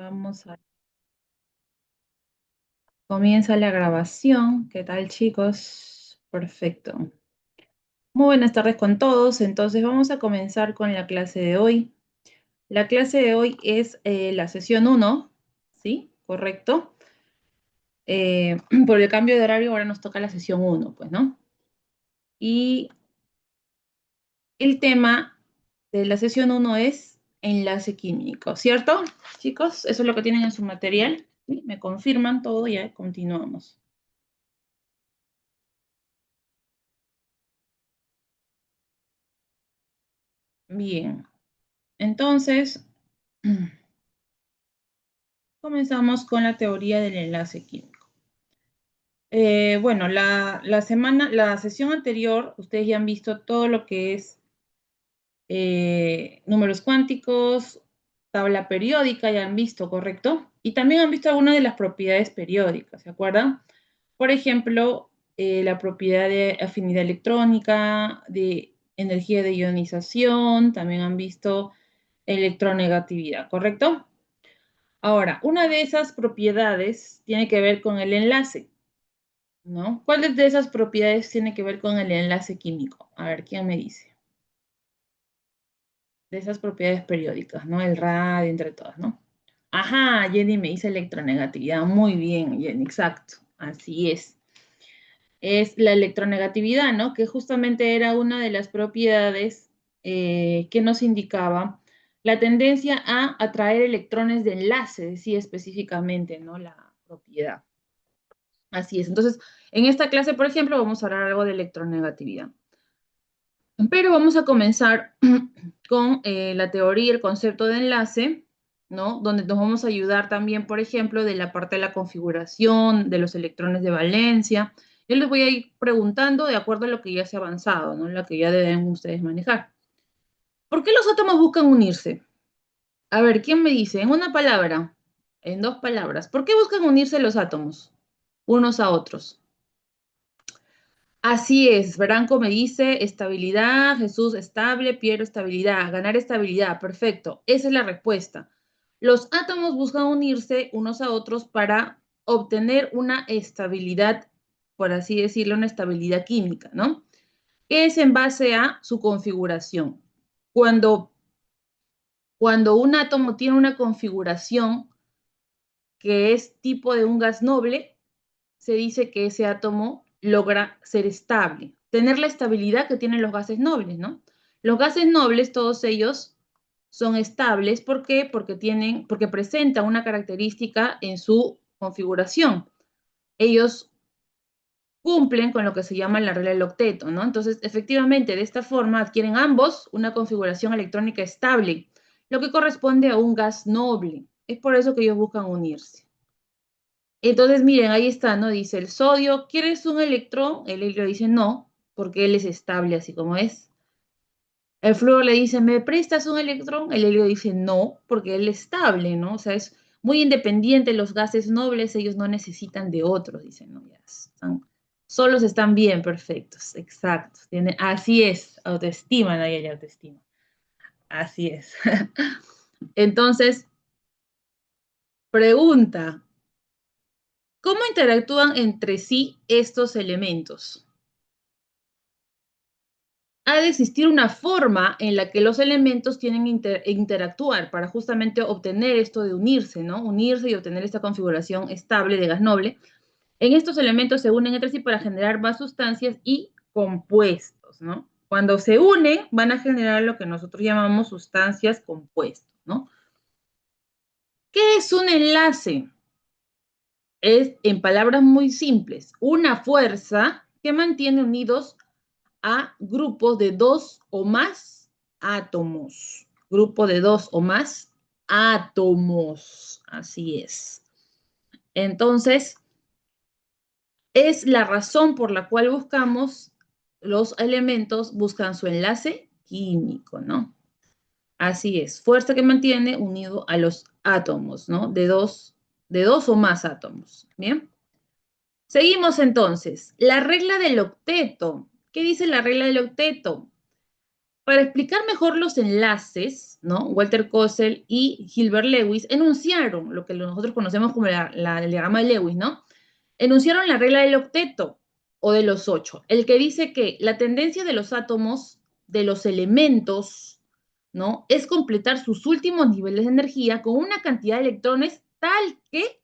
Vamos a... Comienza la grabación. ¿Qué tal, chicos? Perfecto. Muy buenas tardes con todos. Entonces vamos a comenzar con la clase de hoy. La clase de hoy es la sesión uno, ¿sí? Correcto. Por el cambio de horario ahora nos toca la sesión uno, pues, ¿no? Y el tema de la sesión uno es enlace químico, ¿cierto? Chicos, eso es lo que tienen en su material. ¿Sí? Me confirman todo, ya continuamos. Bien. Entonces, comenzamos con la teoría del enlace químico. Bueno, la sesión anterior, ustedes ya han visto todo lo que es números cuánticos, tabla periódica, ya han visto, ¿correcto? Y también han visto algunas de las propiedades periódicas, ¿se acuerdan? Por ejemplo, la propiedad de afinidad electrónica, de energía de ionización, también han visto electronegatividad, ¿correcto? Ahora, una de esas propiedades tiene que ver con el enlace, ¿no? ¿Cuáles de esas propiedades tiene que ver con el enlace químico? A ver, ¿quién me dice? De esas propiedades periódicas, ¿no? El radio, entre todas, ¿no? Ajá, Jenny me dice electronegatividad. Muy bien, Jenny, exacto. Así es. Es la electronegatividad, ¿no? Que justamente era una de las propiedades que nos indicaba la tendencia a atraer electrones de enlace, decía específicamente, ¿no? La propiedad. Así es. Entonces, en esta clase, por ejemplo, vamos a hablar algo de electronegatividad. Pero vamos a comenzar con la teoría y el concepto de enlace, ¿no? Donde nos vamos a ayudar también, por ejemplo, de la parte de la configuración de los electrones de valencia. Yo les voy a ir preguntando de acuerdo a lo que ya se ha avanzado, ¿no? Lo que ya deben ustedes manejar. ¿Por qué los átomos buscan unirse? A ver, ¿quién me dice? En una palabra, en dos palabras. ¿Por qué buscan unirse los átomos unos a otros? Así es, Branco me dice estabilidad, Jesús estable, Piero estabilidad, ganar estabilidad, perfecto. Esa es la respuesta. Los átomos buscan unirse unos a otros para obtener una estabilidad, por así decirlo, una estabilidad química, ¿no? Que es en base a su configuración. Cuando, cuando un átomo tiene una configuración que es tipo de un gas noble, se dice que ese átomo logra ser estable, tener la estabilidad que tienen los gases nobles, ¿no? Los gases nobles, todos ellos son estables, ¿por qué? Porque presentan una característica en su configuración. Ellos cumplen con lo que se llama la regla del octeto, ¿no? Entonces, efectivamente, de esta forma adquieren ambos una configuración electrónica estable, lo que corresponde a un gas noble. Es por eso que ellos buscan unirse. Entonces, miren, ahí está, ¿no? Dice el sodio, ¿quieres un electrón? El helio dice no, porque él es estable así como es. El flúor le dice, ¿me prestas un electrón? El helio dice no, porque él es estable, ¿no? O sea, es muy independiente. Los gases nobles, ellos no necesitan de otros, dicen, ¿no? Ya solos están bien, perfectos, exacto. Así es, autoestima, no hay autoestima. Así es. Entonces, pregunta, ¿cómo interactúan entre sí estos elementos? Ha de existir una forma en la que los elementos tienen que interactuar para justamente obtener esto de unirse, ¿no? Unirse y obtener esta configuración estable de gas noble. En estos elementos se unen entre sí para generar más sustancias y compuestos, ¿no? Cuando se unen, van a generar lo que nosotros llamamos sustancias compuestos, ¿no? ¿Qué es un enlace? Es, en palabras muy simples, una fuerza que mantiene unidos a grupos de dos o más átomos. Grupo de dos o más átomos. Así es. Entonces, es la razón por la cual buscamos los elementos, buscan su enlace químico, ¿no? Así es. Fuerza que mantiene unido a los átomos, ¿no? De dos o más átomos. Bien. Seguimos entonces. La regla del octeto. ¿Qué dice la regla del octeto? Para explicar mejor los enlaces, ¿no? Walter Kossel y Gilbert Lewis enunciaron lo que nosotros conocemos como el diagrama de Lewis, ¿no? Enunciaron la regla del octeto o de los 8, el que dice que la tendencia de los átomos, de los elementos, ¿no? Es completar sus últimos niveles de energía con una cantidad de electrones tal que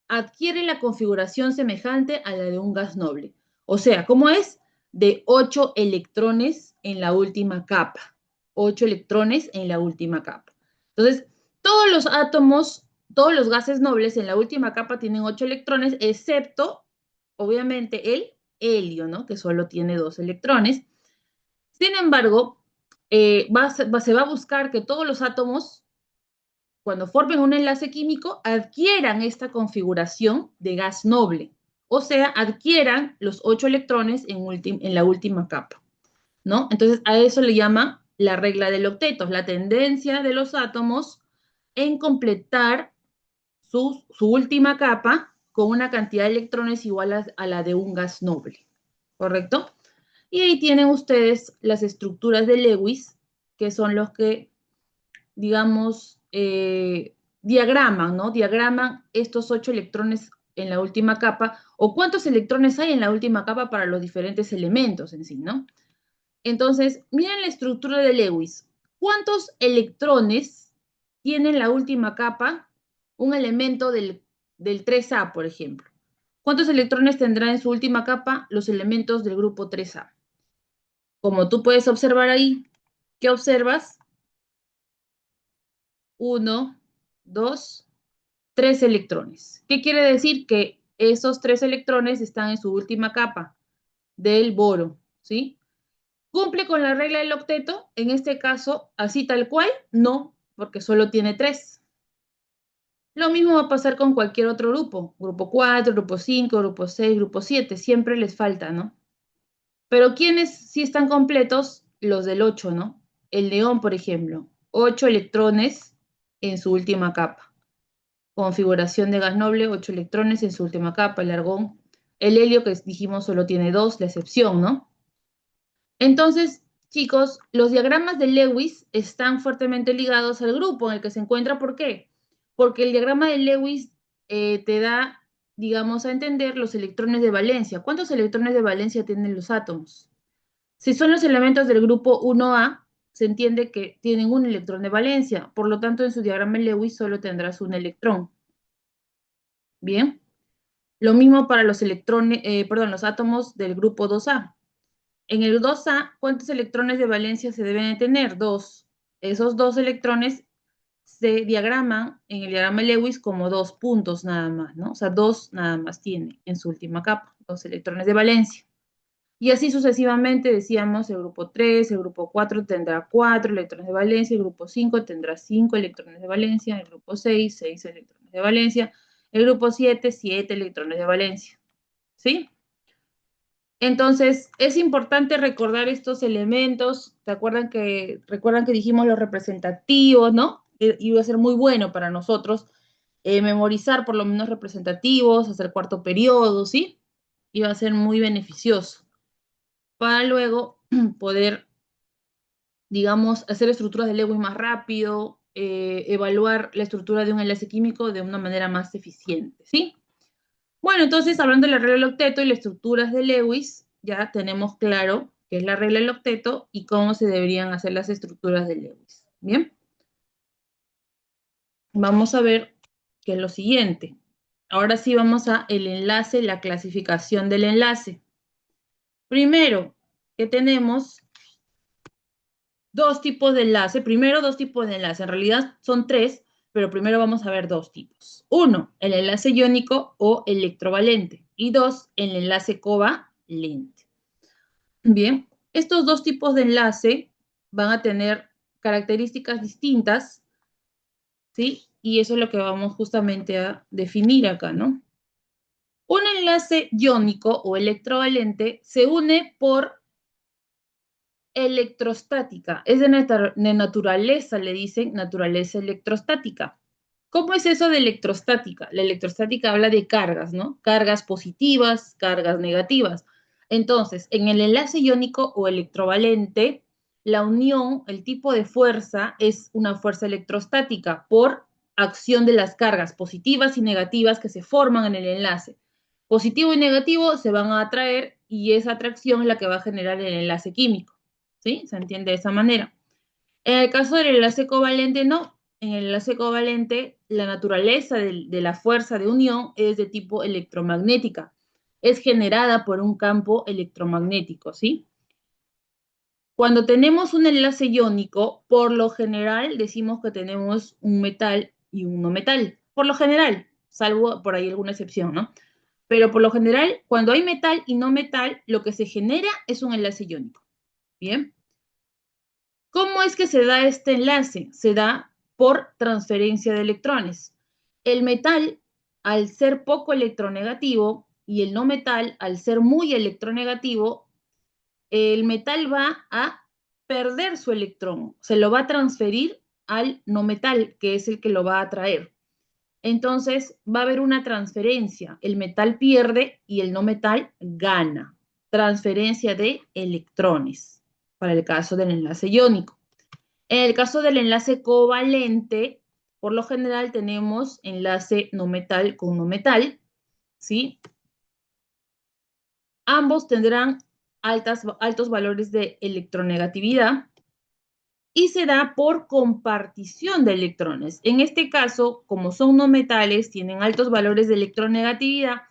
adquiere la configuración semejante a la de un gas noble. O sea, ¿cómo es? De 8 electrones en la última capa. 8 electrones en la última capa. Entonces, todos los átomos, todos los gases nobles en la última capa tienen 8 electrones, excepto, obviamente, el helio, ¿no? Que solo tiene 2 electrones. Sin embargo, se va a buscar que todos los átomos, cuando formen un enlace químico, adquieran esta configuración de gas noble, o sea, adquieran los 8 electrones en la última capa, ¿no? Entonces, a eso le llama la regla del octeto, la tendencia de los átomos en completar su última capa con una cantidad de electrones igual a la de un gas noble, ¿correcto? Y ahí tienen ustedes las estructuras de Lewis, que son los que digamos, diagraman, ¿no? Diagraman estos 8 electrones en la última capa o cuántos electrones hay en la última capa para los diferentes elementos en sí, ¿no? Entonces, miren la estructura de Lewis. ¿Cuántos electrones tiene en la última capa un elemento del 3A, por ejemplo? ¿Cuántos electrones tendrá en su última capa los elementos del grupo 3A? Como tú puedes observar ahí, ¿qué observas? 1, 2, 3 electrones. ¿Qué quiere decir? Que esos 3 electrones están en su última capa del boro, ¿sí? ¿Cumple con la regla del octeto? En este caso, así tal cual, no, porque solo tiene 3. Lo mismo va a pasar con cualquier otro grupo, grupo 4, grupo 5, grupo 6, grupo 7, siempre les falta, ¿no? Pero ¿quiénes sí están completos? Los del 8, ¿no? El neón, por ejemplo, 8 electrones en su última capa. Configuración de gas noble, 8 electrones en su última capa, el argón. El helio, que dijimos solo tiene 2, la excepción, ¿no? Entonces, chicos, los diagramas de Lewis están fuertemente ligados al grupo en el que se encuentra. ¿Por qué? Porque el diagrama de Lewis te da, digamos, a entender los electrones de valencia. ¿Cuántos electrones de valencia tienen los átomos? Si son los elementos del grupo 1A, se entiende que tienen un electrón de valencia. Por lo tanto, en su diagrama de Lewis solo tendrás un electrón. Bien. Lo mismo para los electrones, los átomos del grupo 2A. En el 2A, ¿cuántos electrones de valencia se deben de tener? 2. Esos 2 electrones se diagraman en el diagrama de Lewis como 2 puntos nada más, ¿no? O sea, 2 nada más tiene en su última capa, 2 electrones de valencia. Y así sucesivamente, decíamos, el grupo 3, el grupo 4 tendrá 4 electrones de valencia, el grupo 5 tendrá 5 electrones de valencia, el grupo 6, 6 electrones de valencia, el grupo 7, 7 electrones de valencia, ¿sí? Entonces, es importante recordar estos elementos. Recuerdan que dijimos los representativos, ¿no? Iba a ser muy bueno para nosotros memorizar por lo menos representativos, hacer cuarto periodo, ¿sí? Iba a ser muy beneficioso para luego poder, digamos, hacer estructuras de Lewis más rápido, evaluar la estructura de un enlace químico de una manera más eficiente, ¿sí? Bueno, entonces, hablando de la regla del octeto y las estructuras de Lewis, ya tenemos claro qué es la regla del octeto y cómo se deberían hacer las estructuras de Lewis. Bien, vamos a ver qué es lo siguiente. Ahora sí vamos a el enlace, la clasificación del enlace. Primero, que tenemos dos tipos de enlace. Primero, dos tipos de enlace. En realidad son tres, pero primero vamos a ver dos tipos. Uno, el enlace iónico o electrovalente. Y dos, el enlace covalente. Bien, estos dos tipos de enlace van a tener características distintas, ¿sí? Y eso es lo que vamos justamente a definir acá, ¿no? Un enlace iónico o electrovalente se une por electrostática, es de naturaleza, le dicen naturaleza electrostática. ¿Cómo es eso de electrostática? La electrostática habla de cargas, ¿no? Cargas positivas, cargas negativas. Entonces, en el enlace iónico o electrovalente, la unión, el tipo de fuerza es una fuerza electrostática por acción de las cargas positivas y negativas que se forman en el enlace. Positivo y negativo se van a atraer y esa atracción es la que va a generar el enlace químico. ¿Sí? ¿Se entiende de esa manera? En el caso del enlace covalente, no. En el enlace covalente, la naturaleza de la fuerza de unión es de tipo electromagnética. Es generada por un campo electromagnético, ¿sí? Cuando tenemos un enlace iónico, por lo general decimos que tenemos un metal y un no metal. Por lo general, salvo por ahí alguna excepción, ¿no? Pero por lo general, cuando hay metal y no metal, lo que se genera es un enlace iónico. Bien. ¿Cómo es que se da este enlace? Se da por transferencia de electrones. El metal, al ser poco electronegativo, y el no metal, al ser muy electronegativo, el metal va a perder su electrón, se lo va a transferir al no metal, que es el que lo va a atraer. Entonces va a haber una transferencia, el metal pierde y el no metal gana. Transferencia de electrones, para el caso del enlace iónico. En el caso del enlace covalente, por lo general tenemos enlace no metal con no metal, ¿sí? Ambos tendrán altos valores de electronegatividad y se da por compartición de electrones. En este caso, como son no metales, tienen altos valores de electronegatividad,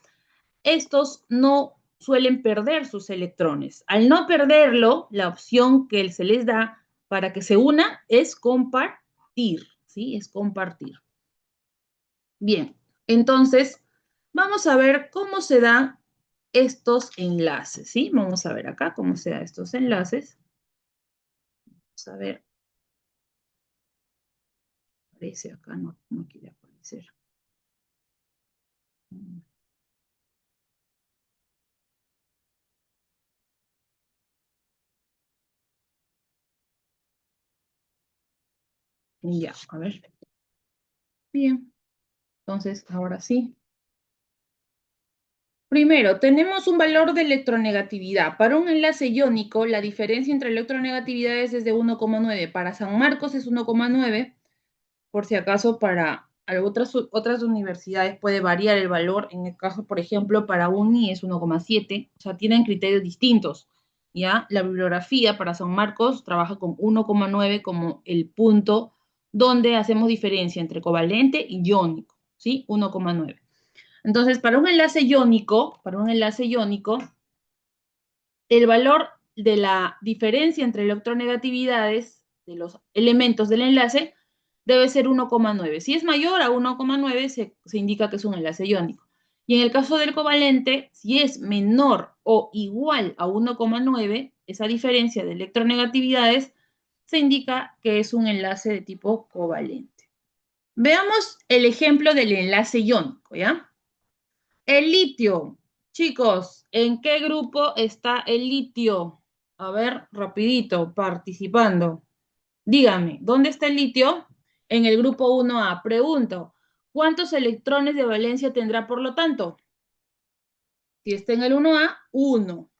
estos no suelen perder sus electrones. Al no perderlo, la opción que se les da para que se una es compartir, ¿sí? Es compartir. Bien, entonces vamos a ver cómo se dan estos enlaces, ¿sí? Vamos a ver acá cómo se dan estos enlaces. Vamos a ver, aparece acá, no, no quiere aparecer. Ya, a ver. Bien, entonces ahora sí. Primero, tenemos un valor de electronegatividad. Para un enlace iónico, la diferencia entre electronegatividades es de 1,9. Para San Marcos es 1,9. Por si acaso, para otras universidades puede variar el valor. En el caso, por ejemplo, para UNI es 1,7. O sea, tienen criterios distintos. ¿Ya? La bibliografía para San Marcos trabaja con 1,9 como el punto donde hacemos diferencia entre covalente y iónico. ¿Sí? 1,9. Entonces, para un enlace iónico, el valor de la diferencia entre electronegatividades de los elementos del enlace debe ser 1,9. Si es mayor a 1,9, se indica que es un enlace iónico. Y en el caso del covalente, si es menor o igual a 1,9, esa diferencia de electronegatividades se indica que es un enlace de tipo covalente. Veamos el ejemplo del enlace iónico, ¿ya? El litio. Chicos, ¿en qué grupo está el litio? A ver, rapidito, participando. Dígame, ¿dónde está el litio? En el grupo 1A. Pregunto, ¿cuántos electrones de valencia tendrá por lo tanto? Si está en el 1A, 1.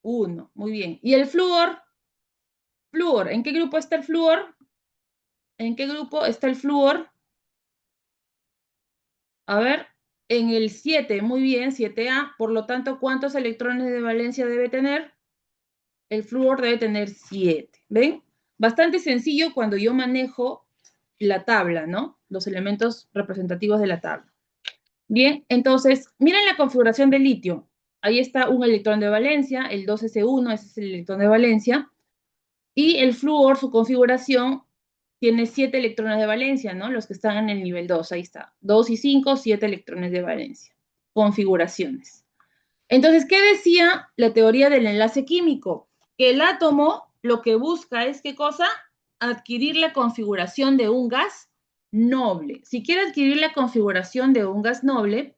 1. Muy bien. ¿Y el flúor? Flúor. ¿En qué grupo está el flúor? ¿En qué grupo está el flúor? A ver, en el 7. Muy bien, 7A. Por lo tanto, ¿cuántos electrones de valencia debe tener? El flúor debe tener 7. ¿Ven? Bastante sencillo cuando yo manejo la tabla, ¿no? Los elementos representativos de la tabla. Bien, entonces, miren la configuración del litio. Ahí está un electrón de valencia, el 2s1, ese es el electrón de valencia. Y el flúor, su configuración, tiene 7 electrones de valencia, ¿no? Los que están en el nivel 2, ahí está. 2 y 5, 7 electrones de valencia. Configuraciones. Entonces, ¿qué decía la teoría del enlace químico? Que el átomo lo que busca es, ¿qué cosa? Adquirir la configuración de un gas noble. Si quiere adquirir la configuración de un gas noble,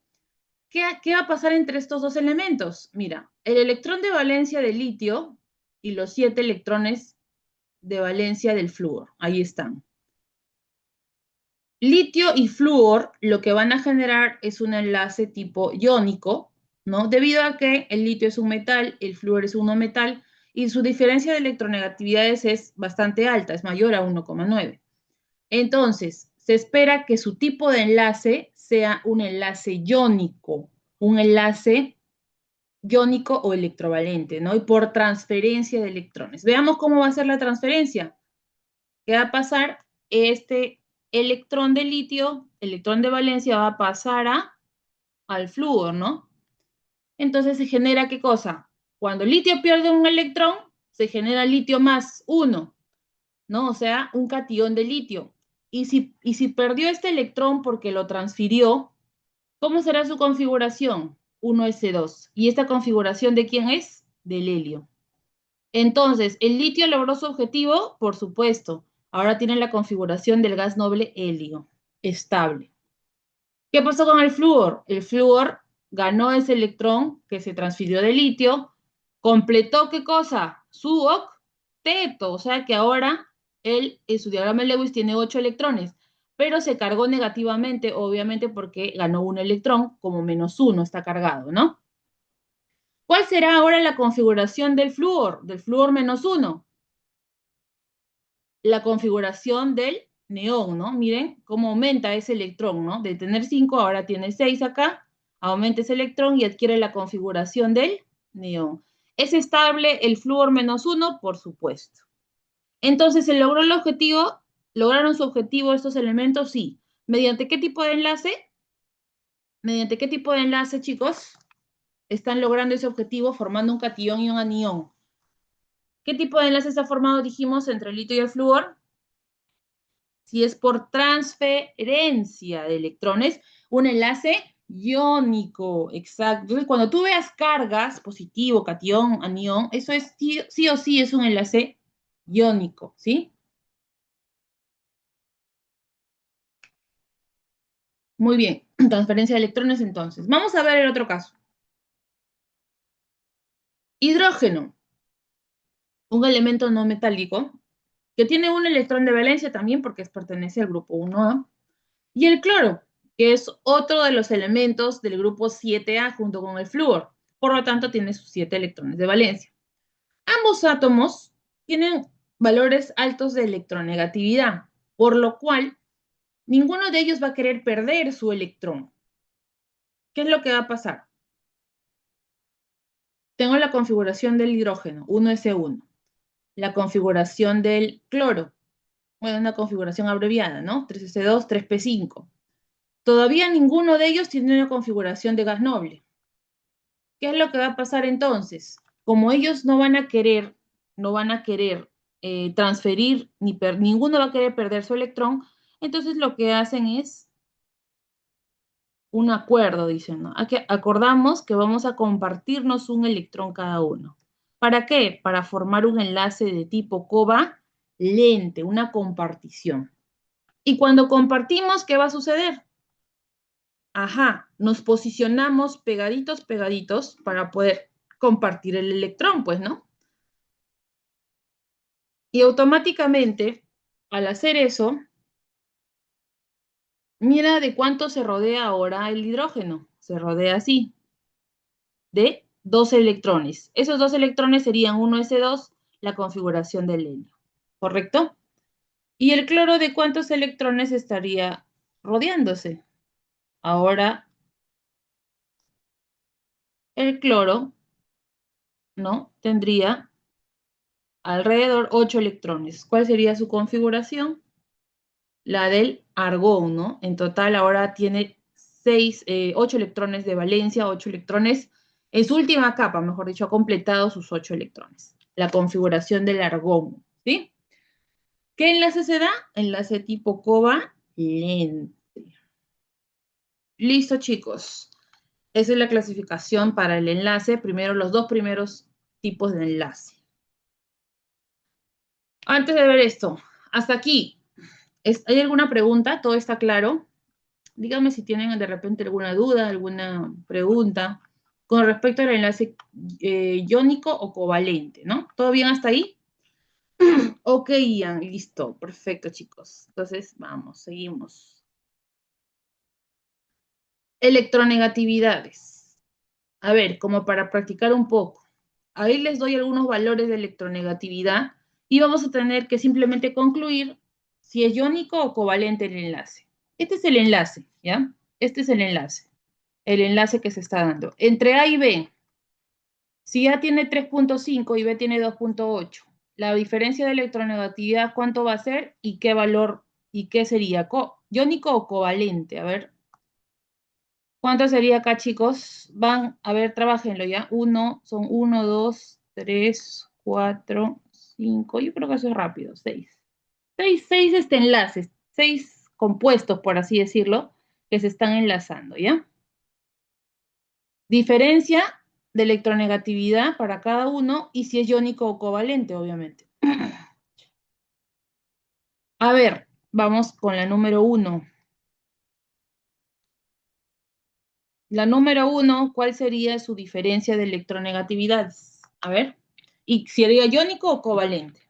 ¿qué va a pasar entre estos dos elementos? Mira, el electrón de valencia del litio y los 7 electrones de valencia del flúor. Ahí están. Litio y flúor lo que van a generar es un enlace tipo iónico, ¿no? Debido a que el litio es un metal, el flúor es un no metal, y su diferencia de electronegatividades es bastante alta, es mayor a 1,9. Entonces, se espera que su tipo de enlace sea un enlace iónico, un enlace iónico o electrovalente, ¿no? Y por transferencia de electrones. Veamos cómo va a ser la transferencia. ¿Qué va a pasar? Este electrón de litio, electrón de valencia, va a pasar al flúor, ¿no? Entonces se genera, ¿qué cosa? Cuando el litio pierde un electrón, se genera litio más uno, ¿no? O sea, un catión de litio. Y si perdió este electrón porque lo transfirió, ¿cómo será su configuración? 1s2. ¿Y esta configuración de quién es? Del helio. Entonces, ¿el litio logró su objetivo? Por supuesto. Ahora tiene la configuración del gas noble helio, estable. ¿Qué pasó con el flúor? El flúor ganó ese electrón que se transfirió de litio, completó ¿qué cosa? Su octeto, o sea que ahora él en su diagrama de Lewis tiene 8 electrones, pero se cargó negativamente, obviamente porque ganó un electrón, como -1 está cargado, ¿no? ¿Cuál será ahora la configuración del flúor? Del flúor -1. La configuración del neón, ¿no? Miren cómo aumenta ese electrón, ¿no? De tener 5, ahora tiene 6 acá, aumenta ese electrón y adquiere la configuración del neón. ¿Es estable el flúor -1? Por supuesto. Entonces, ¿se logró el objetivo? ¿Lograron su objetivo estos elementos? Sí. ¿Mediante qué tipo de enlace? ¿Mediante qué tipo de enlace, chicos? Están logrando ese objetivo formando un catión y un anión. ¿Qué tipo de enlace está formado, dijimos, entre el litio y el flúor? Si es por transferencia de electrones, un enlace iónico, exacto. Entonces, cuando tú veas cargas, positivo, catión, anión, eso es sí o sí es un enlace iónico, ¿sí? Muy bien, transferencia de electrones entonces. Vamos a ver el otro caso. Hidrógeno, un elemento no metálico que tiene un electrón de valencia también porque pertenece al grupo 1A. Y el cloro, que es otro de los elementos del grupo 7A junto con el flúor. Por lo tanto, tiene sus 7 electrones de valencia. Ambos átomos tienen valores altos de electronegatividad, por lo cual ninguno de ellos va a querer perder su electrón. ¿Qué es lo que va a pasar? Tengo la configuración del hidrógeno, 1s1, la configuración del cloro, bueno, una configuración abreviada, ¿no? 3s2, 3p5. Todavía ninguno de ellos tiene una configuración de gas noble. ¿Qué es lo que va a pasar entonces? Como ellos no van a querer transferir, ninguno va a querer perder su electrón, entonces lo que hacen es un acuerdo, dicen, ¿no? Aquí acordamos que vamos a compartirnos un electrón cada uno. ¿Para qué? Para formar un enlace de tipo covalente, una compartición. Y cuando compartimos, ¿qué va a suceder? Ajá, nos posicionamos pegaditos, pegaditos para poder compartir el electrón, pues, ¿no? Y automáticamente, al hacer eso, mira de cuánto se rodea ahora el hidrógeno. Se rodea así, de 2 electrones. Esos 2 electrones serían 1s2, la configuración del helio, ¿correcto? ¿Y el cloro de cuántos electrones estaría rodeándose? Ahora, el cloro, ¿no? Tendría alrededor 8 electrones. ¿Cuál sería su configuración? La del argón, ¿no? En total ahora tiene 8 electrones de valencia, 8 electrones en su última capa, mejor dicho, ha completado sus 8 electrones. La configuración del argón, ¿sí? ¿Qué enlace se da? Enlace tipo covalente. Listo, chicos. Esa es la clasificación para el enlace. Primero, los 2 primeros tipos de enlace. Antes de ver esto, hasta aquí, ¿hay alguna pregunta? ¿Todo está claro? Díganme si tienen de repente alguna duda, alguna pregunta con respecto al enlace iónico o covalente, ¿no? ¿Todo bien hasta ahí? Ok, Ian, listo, perfecto, chicos. Entonces, vamos, seguimos. Electronegatividades. A ver, como para practicar un poco. Ahí les doy algunos valores de electronegatividad y vamos a tener que simplemente concluir si es iónico o covalente el enlace. Este es el enlace, ¿ya? Este es el enlace que se está dando. Entre A y B, si A tiene 3.5 y B tiene 2.8, la diferencia de electronegatividad, ¿cuánto va a ser? ¿Y qué valor? ¿Y qué sería? ¿Iónico o covalente? A ver, ¿cuánto sería acá, chicos? Van, a ver, trabájenlo ya. Son 1, 2, 3, 4, 5. Yo creo que eso es rápido. 6. 6 enlaces, 6 compuestos, por así decirlo, que se están enlazando, ¿ya? Diferencia de electronegatividad para cada uno y si es iónico o covalente, obviamente. A ver, vamos con la número 1. La número 1, ¿cuál sería su diferencia de electronegatividad? A ver, ¿y sería iónico o covalente?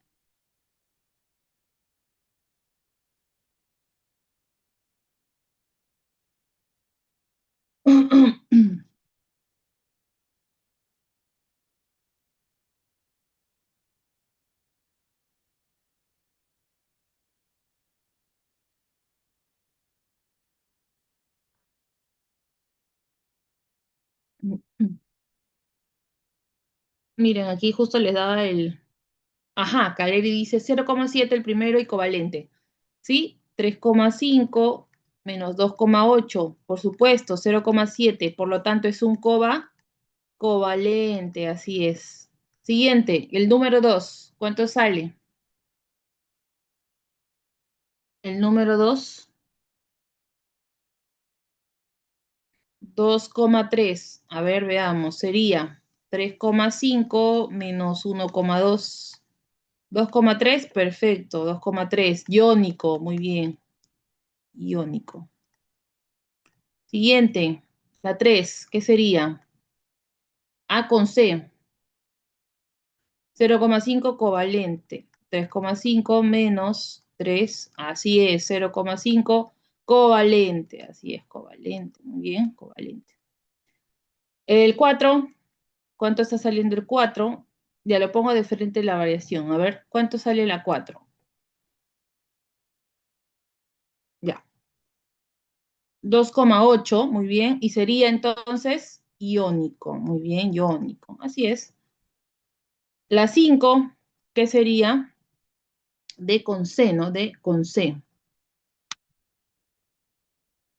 Miren, aquí justo les daba el... Ajá, Caleri dice 0,7 el primero y covalente. ¿Sí? 3,5 menos 2,8, por supuesto, 0,7. Por lo tanto, es un covalente, así es. Siguiente, el número 2. ¿Cuánto sale? El número 2, 2,3. A ver, veamos, sería 3,5 menos 1,2. 2,3, perfecto, 2,3. Iónico, muy bien, iónico. Siguiente, la 3, ¿qué sería? A con C, 0,5 covalente, 3,5 menos 3, así es, 0,5 covalente, así es, covalente, muy bien, covalente. El 4, ¿cuánto está saliendo el 4? Ya lo pongo de frente la variación, a ver, ¿cuánto sale la 4? Ya, 2,8, muy bien, y sería entonces iónico, muy bien, iónico, así es. La 5, ¿qué sería? D con C, ¿no? D con C.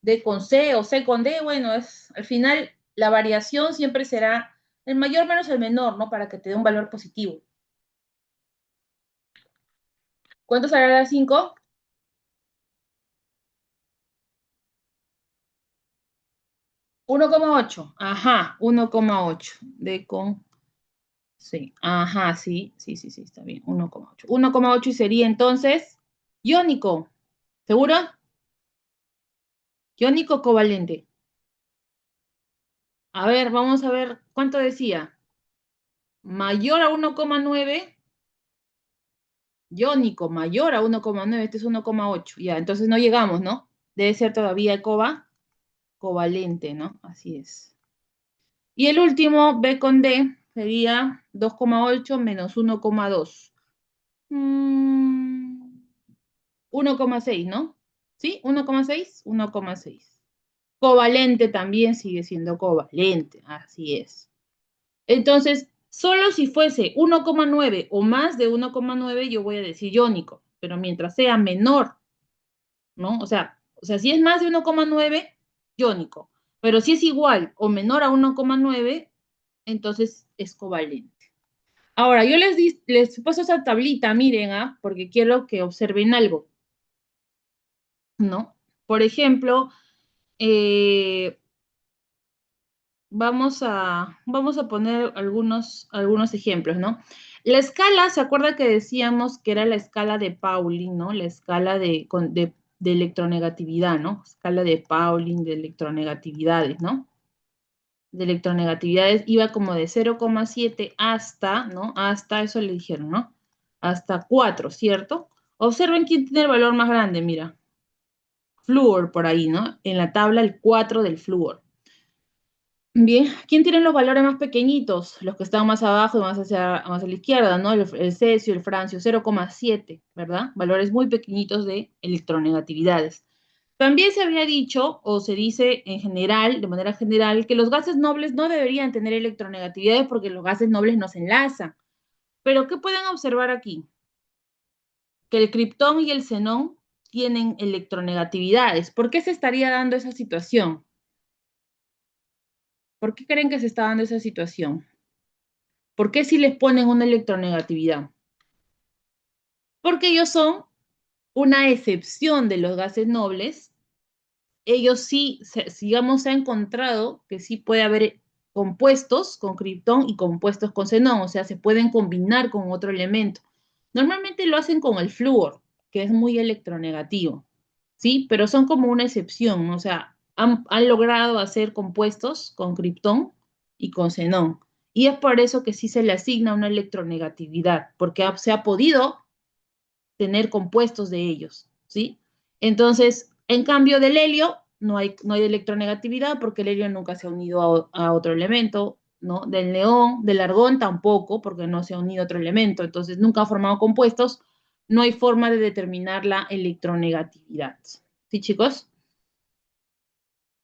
D con C o C con D, bueno, al final la variación siempre será el mayor menos el menor, ¿no? Para que te dé un valor positivo. ¿Cuánto será la 5? 1,8. Ajá, 1,8. D con C. Ajá, sí, sí, sí, sí, está bien. 1,8. 1,8 y sería entonces iónico. ¿Seguro? Iónico covalente. A ver, vamos a ver cuánto decía. Mayor a 1,9, iónico, mayor a 1,9, este es 1,8. Ya, entonces no llegamos, ¿no? Debe ser todavía covalente, ¿no? Así es. Y el último, B con D, sería 2,8 menos 1,2. 1,6, ¿no? ¿Sí? 1,6, 1,6. Covalente también sigue siendo covalente, así es. Entonces, solo si fuese 1,9 o más de 1,9, yo voy a decir iónico, pero mientras sea menor, ¿no? O sea, si es más de 1,9, iónico, pero si es igual o menor a 1,9, entonces es covalente. Ahora, yo les he puesto esa tablita, miren, porque quiero que observen algo, ¿no? Por ejemplo, eh, vamos a poner algunos ejemplos, ¿no? La escala, ¿se acuerda que decíamos que era la escala de Pauling, ¿no? La escala de electronegatividad, ¿no? Escala de Pauling de electronegatividades, ¿no? De electronegatividades iba como de 0,7 hasta, ¿no? Hasta, eso le dijeron, ¿no? Hasta 4, ¿cierto? Observen quién tiene el valor más grande, mira. Flúor por ahí, ¿no? En la tabla el 4 del flúor. Bien, ¿quién tiene los valores más pequeñitos? Los que están más abajo y más a la izquierda, ¿no? El cesio, el francio, 0,7, ¿verdad? Valores muy pequeñitos de electronegatividades. También se había dicho, o se dice en general, de manera general, que los gases nobles no deberían tener electronegatividades porque los gases nobles no se enlazan. Pero, ¿qué pueden observar aquí? Que el criptón y el xenón tienen electronegatividades. ¿Por qué se estaría dando esa situación? ¿Por qué creen que se está dando esa situación? ¿Por qué si les ponen una electronegatividad? Porque ellos son una excepción de los gases nobles. Ellos sí, digamos, se ha encontrado que sí puede haber compuestos con criptón y compuestos con xenón, o sea, se pueden combinar con otro elemento. Normalmente lo hacen con el flúor, que es muy electronegativo, ¿sí? Pero son como una excepción, ¿no? O sea, han logrado hacer compuestos con criptón y con xenón. Y es por eso que sí se le asigna una electronegatividad, porque se ha podido tener compuestos de ellos, ¿sí? Entonces, en cambio del helio, no hay electronegatividad porque el helio nunca se ha unido a otro elemento, ¿no? Del neón, del argón tampoco, porque no se ha unido a otro elemento, entonces nunca ha formado compuestos, no hay forma de determinar la electronegatividad. ¿Sí, chicos?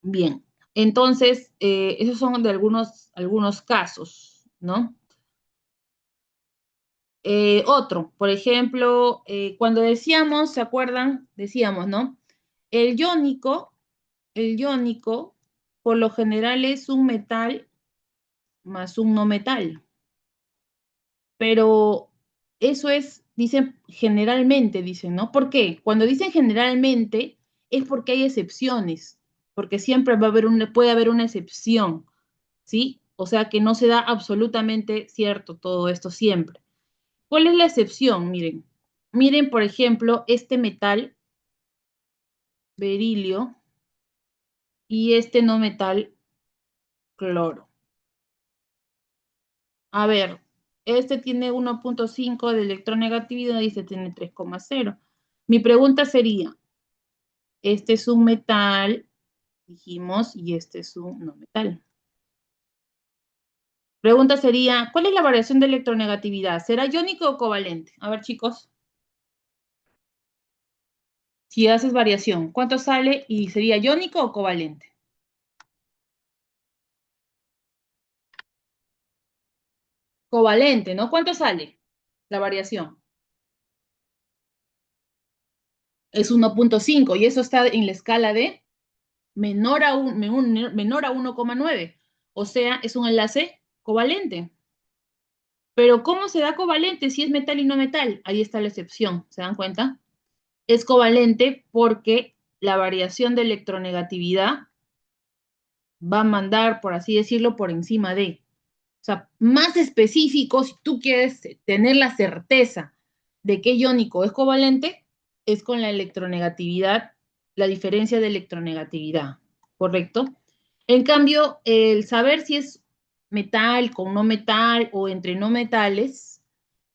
Bien, entonces, esos son de algunos casos, ¿no? Otro, por ejemplo, cuando decíamos, ¿se acuerdan? Decíamos, ¿no? El iónico, el iónico, por lo general es un metal más un no metal, pero eso es, dicen generalmente, dicen, ¿no? ¿Por qué? Cuando dicen generalmente es porque hay excepciones, porque siempre puede haber una excepción, ¿sí? O sea que no se da absolutamente cierto todo esto siempre. ¿Cuál es la excepción? Miren, miren, por ejemplo, este metal, berilio, y este no metal, cloro. A ver, este tiene 1,5 de electronegatividad y este tiene 3,0. Mi pregunta sería, este es un metal, dijimos, y este es un no metal. Pregunta sería, ¿cuál es la variación de electronegatividad? ¿Será iónico o covalente? A ver, chicos, si haces variación, ¿cuánto sale? ¿Y sería iónico o covalente? Covalente, ¿no? ¿Cuánto sale la variación? Es 1,5 y eso está en la escala de menor a 1,9. O sea, es un enlace covalente. Pero ¿cómo se da covalente si es metal y no metal? Ahí está la excepción, ¿se dan cuenta? Es covalente porque la variación de electronegatividad va a mandar, por así decirlo, por encima de. O sea, más específico, si tú quieres tener la certeza de que iónico es covalente, es con la electronegatividad, la diferencia de electronegatividad, ¿correcto? En cambio, el saber si es metal con no metal o entre no metales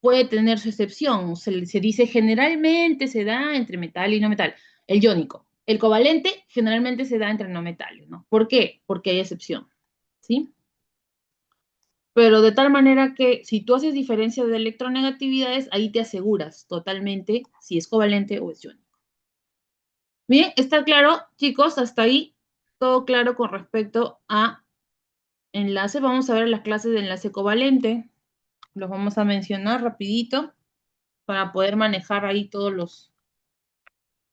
puede tener su excepción. Se dice generalmente se da entre metal y no metal, el iónico. El covalente generalmente se da entre no metales, ¿no? ¿Por qué? Porque hay excepción, ¿sí? Pero de tal manera que si tú haces diferencia de electronegatividades, ahí te aseguras totalmente si es covalente o es iónico. Bien, ¿está claro, chicos? Hasta ahí todo claro con respecto a enlace. Vamos a ver las clases de enlace covalente. Los vamos a mencionar rapidito para poder manejar ahí todas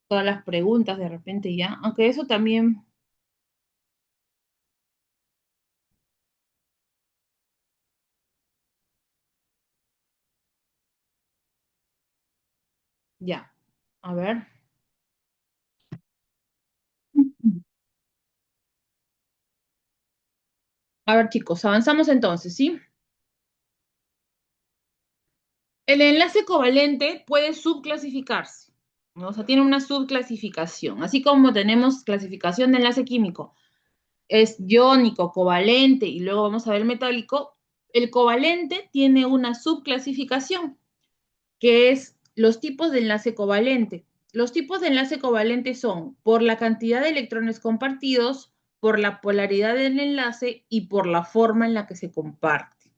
las preguntas de repente ya. Aunque eso también, ya. A ver. A ver, chicos, avanzamos entonces, ¿sí? El enlace covalente puede subclasificarse, ¿no? O sea, tiene una subclasificación, así como tenemos clasificación de enlace químico, es iónico, covalente y luego vamos a ver metálico. El covalente tiene una subclasificación, que es los tipos de enlace covalente. Los tipos de enlace covalente son por la cantidad de electrones compartidos, por la polaridad del enlace y por la forma en la que se comparte.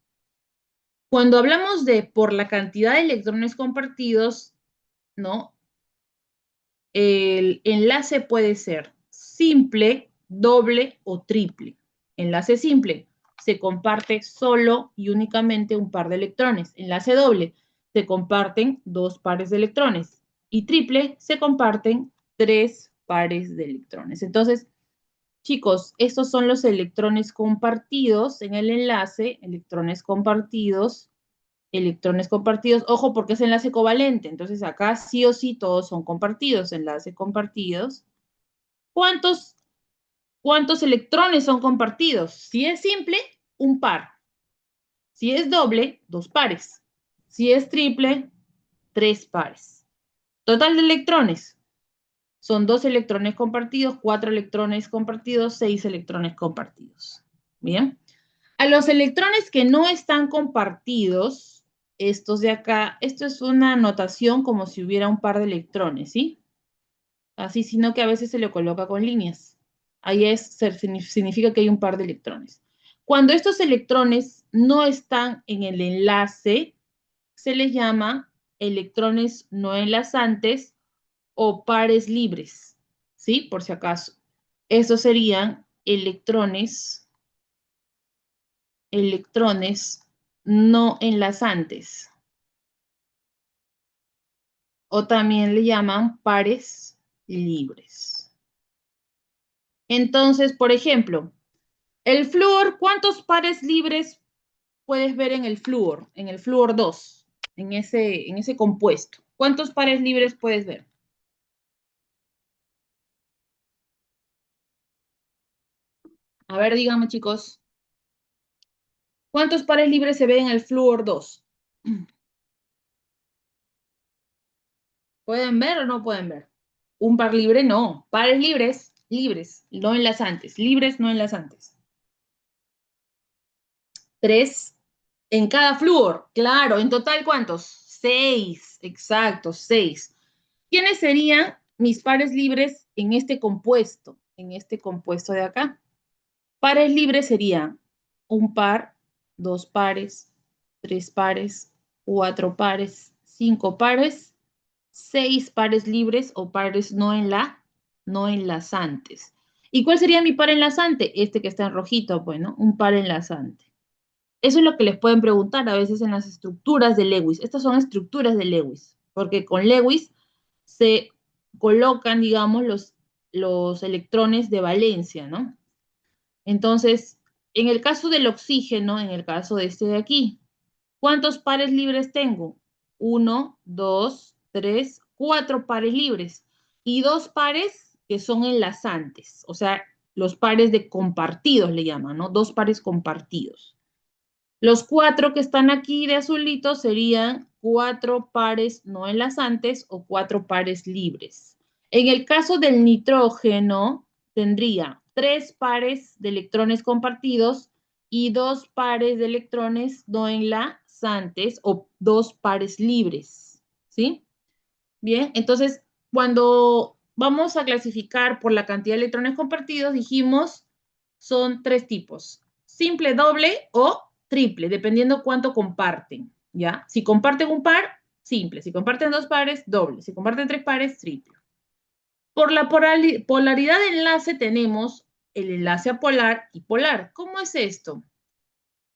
Cuando hablamos de por la cantidad de electrones compartidos, ¿no? El enlace puede ser simple, doble o triple. Enlace simple, se comparte solo y únicamente un par de electrones. Enlace doble, se comparten dos pares de electrones. Y triple, se comparten tres pares de electrones. Entonces, chicos, estos son los electrones compartidos en el enlace, electrones compartidos, ojo porque es enlace covalente, entonces acá sí o sí todos son compartidos, enlace compartidos. ¿Cuántos, cuántos electrones son compartidos? Si es simple, un par. Si es doble, dos pares. Si es triple, tres pares. Total de electrones. Son 2 electrones compartidos, 4 electrones compartidos, 6 electrones compartidos. Bien. A los electrones que no están compartidos, estos de acá, esto es una notación como si hubiera un par de electrones, ¿sí? Así, sino que a veces se le coloca con líneas. Ahí significa que hay un par de electrones. Cuando estos electrones no están en el enlace, se les llama electrones no enlazantes o pares libres, ¿sí? Por si acaso. Estos serían electrones no enlazantes. O también le llaman pares libres. Entonces, por ejemplo, el flúor, ¿cuántos pares libres puedes ver en el flúor? En el flúor 2, en ese compuesto. ¿Cuántos pares libres puedes ver? A ver, díganme, chicos. ¿Cuántos pares libres se ven en el flúor 2? ¿Pueden ver o no pueden ver? Un par libre, no. Pares libres, libres, no enlazantes. Libres, no enlazantes. 3 en cada flúor. Claro, en total, ¿cuántos? 6, exacto, 6. ¿Quiénes serían mis pares libres en este compuesto? En este compuesto de acá. Pares libres serían un par, dos pares, tres pares, cuatro pares, cinco pares, seis pares libres o pares no enlazantes. ¿Y cuál sería mi par enlazante? Este que está en rojito, bueno, un par enlazante. Eso es lo que les pueden preguntar a veces en las estructuras de Lewis. Estas son estructuras de Lewis, porque con Lewis se colocan, digamos, los electrones de valencia, ¿no? Entonces, en el caso del oxígeno, en el caso de este de aquí, ¿cuántos pares libres tengo? Uno, dos, tres, cuatro pares libres y dos pares que son enlazantes, o sea, los pares de compartidos le llaman, ¿no? Dos pares compartidos. Los cuatro que están aquí de azulito serían cuatro pares no enlazantes o cuatro pares libres. En el caso del nitrógeno, tendría tres pares de electrones compartidos y dos pares de electrones no enlazantes o dos pares libres, ¿sí? Bien, entonces, cuando vamos a clasificar por la cantidad de electrones compartidos, dijimos, son tres tipos, simple, doble o triple, dependiendo cuánto comparten, ¿ya? Si comparten un par, simple. Si comparten dos pares, doble. Si comparten tres pares, triple. Por la polaridad de enlace tenemos el enlace apolar y polar. ¿Cómo es esto?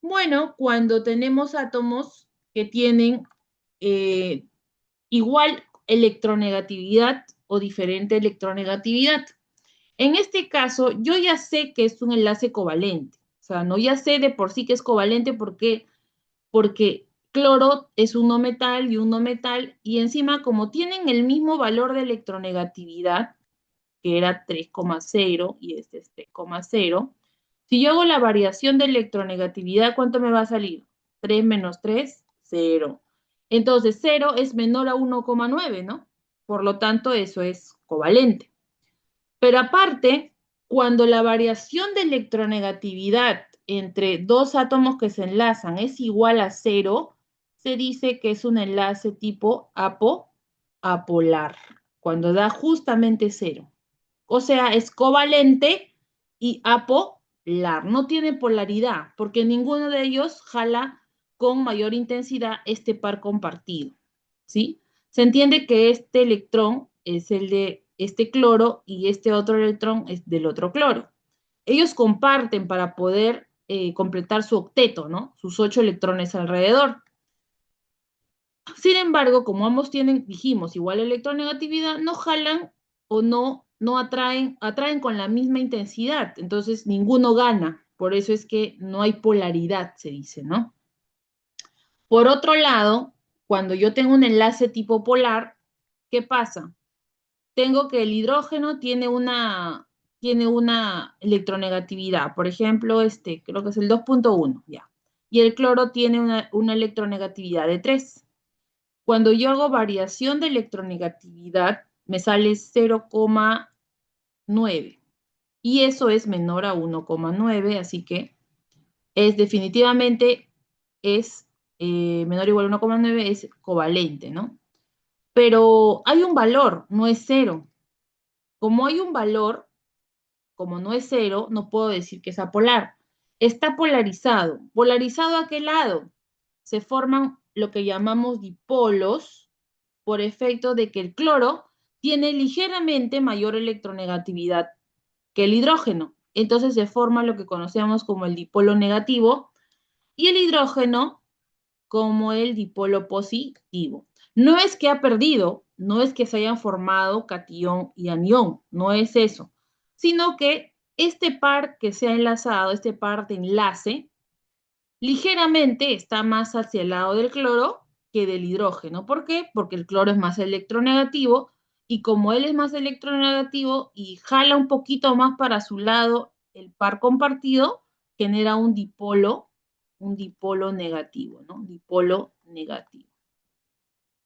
Bueno, cuando tenemos átomos que tienen eh, igual electronegatividad o diferente electronegatividad. En este caso, yo ya sé que es un enlace covalente. O sea, no ya sé de por sí que es covalente porque cloro es un no metal y un no metal, y encima, como tienen el mismo valor de electronegatividad, que era 3,0 y este es 3,0, si yo hago la variación de electronegatividad, ¿cuánto me va a salir? 3 menos 3, 0. Entonces, 0 es menor a 1,9, ¿no? Por lo tanto, eso es covalente. Pero aparte, cuando la variación de electronegatividad entre dos átomos que se enlazan es igual a 0, se dice que es un enlace tipo apolar, cuando da justamente 0. O sea, es covalente, y apolar. No tiene polaridad, porque ninguno de ellos jala con mayor intensidad este par compartido, ¿sí? Se entiende que este electrón es el de este cloro y este otro electrón es del otro cloro. Ellos comparten para poder completar su octeto, ¿no? Sus 8 electrones alrededor. Sin embargo, como ambos tienen, dijimos, igual electronegatividad, no jalan o no atraen con la misma intensidad. Entonces, ninguno gana. Por eso es que no hay polaridad, se dice, ¿no? Por otro lado, cuando yo tengo un enlace tipo polar, ¿qué pasa? Tengo que el hidrógeno tiene una electronegatividad. Por ejemplo, creo que es el 2.1, ya. Y el cloro tiene una electronegatividad de 3. Cuando yo hago variación de electronegatividad, me sale 0,9 y eso es menor a 1,9, así que definitivamente es menor o igual a 1,9, es covalente, ¿no? Pero hay un valor, no es cero. Como hay un valor, como no es cero, no puedo decir que es apolar. Está polarizado. ¿Polarizado a qué lado? Se forman lo que llamamos dipolos por efecto de que el cloro tiene ligeramente mayor electronegatividad que el hidrógeno. Entonces se forma lo que conocemos como el dipolo negativo y el hidrógeno como el dipolo positivo. No es que ha perdido, no es que se hayan formado catión y anión, no es eso, sino que este par que se ha enlazado, este par de enlace, ligeramente está más hacia el lado del cloro que del hidrógeno. ¿Por qué? Porque el cloro es más electronegativo y como él es más electronegativo y jala un poquito más para su lado el par compartido, genera un dipolo negativo, ¿no? Dipolo negativo.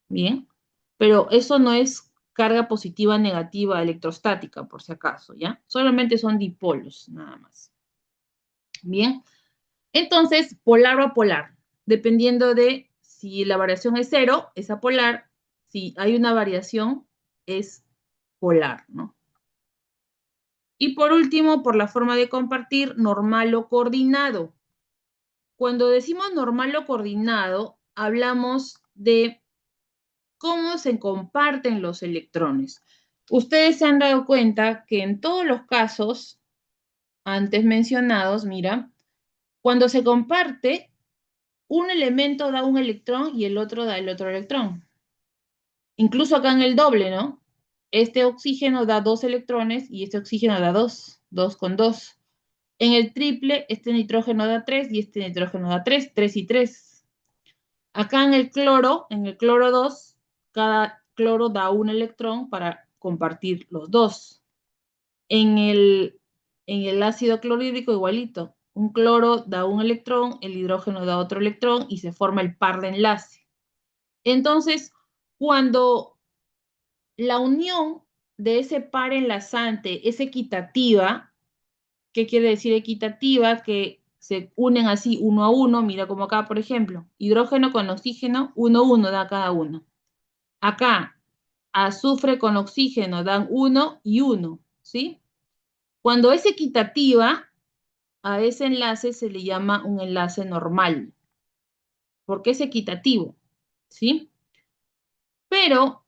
Bien, pero eso no es carga positiva negativa electrostática, por si acaso, ¿ya? Solamente son dipolos, nada más. Bien. Entonces, polar o apolar, dependiendo de si la variación es cero, es apolar, si hay una variación, es polar, ¿no? Y por último, por la forma de compartir, normal o coordinado. Cuando decimos normal o coordinado, hablamos de cómo se comparten los electrones. Ustedes se han dado cuenta que en todos los casos antes mencionados, mira, cuando se comparte, un elemento da un electrón y el otro da el otro electrón. Incluso acá en el doble, ¿no? Este oxígeno da 2 electrones y este oxígeno da 2 con 2. En el triple, este nitrógeno da 3 y este nitrógeno da 3, 3 y 3. Acá en el cloro 2, cada cloro da un electrón para compartir los dos. En el, en el ácido clorhídrico igualito. Un cloro da un electrón, el hidrógeno da otro electrón y se forma el par de enlace. Entonces, cuando la unión de ese par enlazante es equitativa, ¿qué quiere decir equitativa? Que se unen así uno a uno, mira como acá, por ejemplo, hidrógeno con oxígeno, 1 a 1 da cada uno. Acá, azufre con oxígeno dan 1 y 1, ¿sí? Cuando es equitativa, a ese enlace se le llama un enlace normal, porque es equitativo, ¿sí? Pero,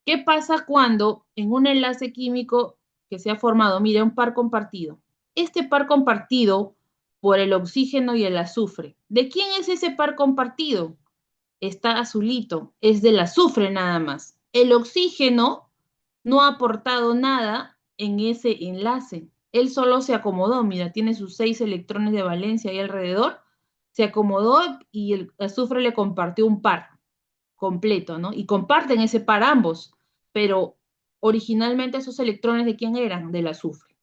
¿qué pasa cuando en un enlace químico que se ha formado, mira, un par compartido? Este par compartido por el oxígeno y el azufre. ¿De quién es ese par compartido? Está azulito, es del azufre nada más. El oxígeno no ha aportado nada en ese enlace. Él solo se acomodó, mira, tiene sus 6 electrones de valencia ahí alrededor, se acomodó y el azufre le compartió un par completo, ¿no? Y comparten ese par ambos, pero originalmente esos electrones ¿de quién eran? Del azufre.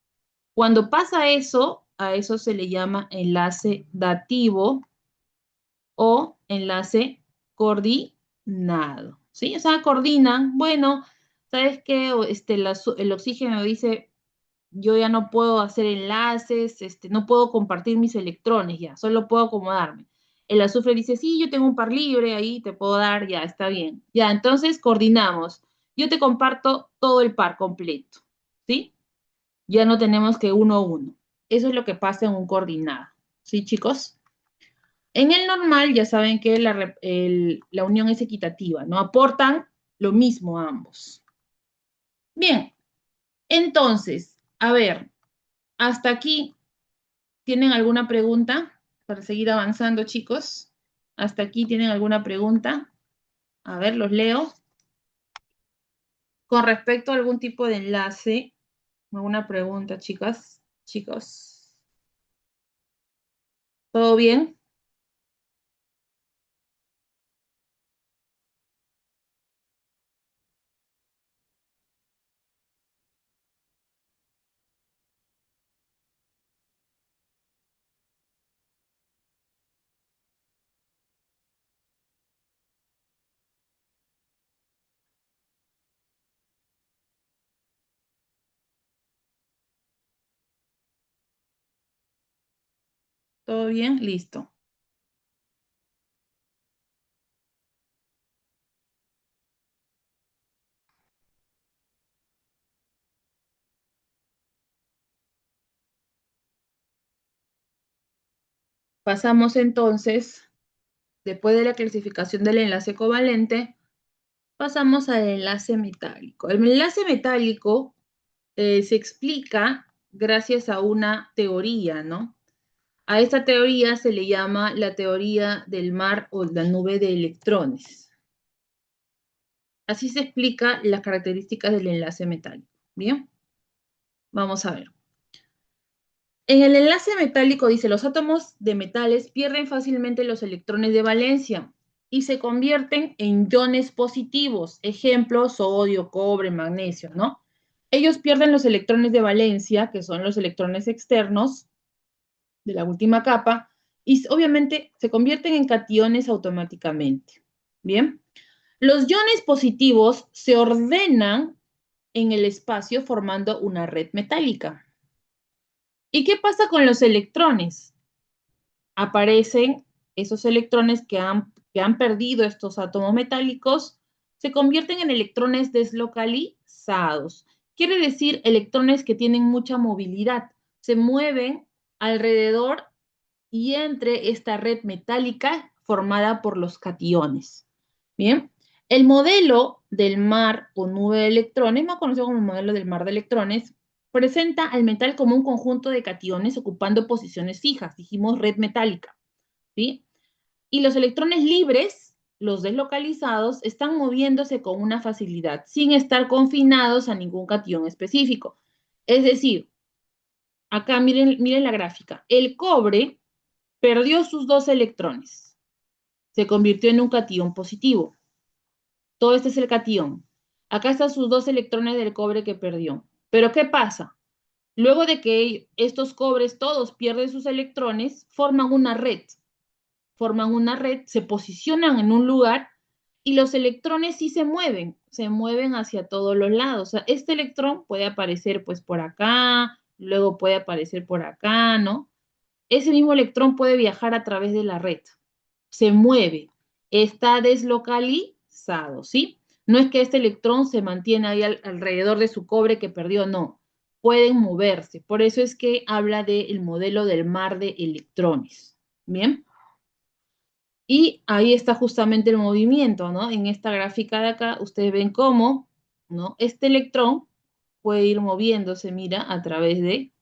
Cuando pasa eso, a eso se le llama enlace dativo o enlace coordinado, ¿sí? O sea, coordinan, bueno, ¿sabes qué? El oxígeno dice, yo ya no puedo hacer enlaces, no puedo compartir mis electrones ya, solo puedo acomodarme. El azufre dice, sí, yo tengo un par libre, ahí te puedo dar, ya, está bien. Ya, entonces coordinamos. Yo te comparto todo el par completo, ¿sí? Ya no tenemos que uno a uno. Eso es lo que pasa en un coordinado. ¿Sí, chicos? En el normal ya saben que la unión es equitativa, ¿no? Aportan lo mismo a ambos. Bien, entonces, a ver, hasta aquí, ¿tienen alguna pregunta para seguir avanzando, chicos? ¿Hasta aquí tienen alguna pregunta? A ver, los leo. Con respecto a algún tipo de enlace, alguna pregunta, chicas, chicos. ¿Todo bien? ¿Todo bien? Listo. Pasamos entonces, después de la clasificación del enlace covalente, pasamos al enlace metálico. El enlace metálico se explica gracias a una teoría, ¿no? A esta teoría se le llama la teoría del mar o la nube de electrones. Así se explica las características del enlace metálico. Bien, vamos a ver. En el enlace metálico dice, los átomos de metales pierden fácilmente los electrones de valencia y se convierten en iones positivos. Ejemplo, sodio, cobre, magnesio, ¿no? Ellos pierden los electrones de valencia, que son los electrones externos de la última capa, y obviamente se convierten en cationes automáticamente. Bien. Los iones positivos se ordenan en el espacio formando una red metálica. ¿Y qué pasa con los electrones? Aparecen esos electrones que han perdido estos átomos metálicos, se convierten en electrones deslocalizados. Quiere decir electrones que tienen mucha movilidad, se mueven alrededor y entre esta red metálica formada por los cationes. Bien, el modelo del mar o nube de electrones, más conocido como el modelo del mar de electrones, presenta al metal como un conjunto de cationes ocupando posiciones fijas, dijimos red metálica, ¿sí? Y los electrones libres, los deslocalizados, están moviéndose con una facilidad, sin estar confinados a ningún catión específico. Es decir, acá miren la gráfica. El cobre perdió sus dos electrones, se convirtió en un catión positivo. Todo este es el catión. Acá están sus dos electrones del cobre que perdió. Pero ¿qué pasa? Luego de que estos cobres todos pierden sus electrones, forman una red, se posicionan en un lugar y los electrones sí se mueven hacia todos los lados. O sea, este electrón puede aparecer pues por acá, luego puede aparecer por acá, ¿no? Ese mismo electrón puede viajar a través de la red, se mueve, está deslocalizado, ¿sí? No es que este electrón se mantiene ahí alrededor de su cobre que perdió, no, pueden moverse. Por eso es que habla del modelo del mar de electrones, ¿bien? Y ahí está justamente el movimiento, ¿no? En esta gráfica de acá, ustedes ven cómo, ¿no? Este electrón puede ir moviéndose, mira, a través de,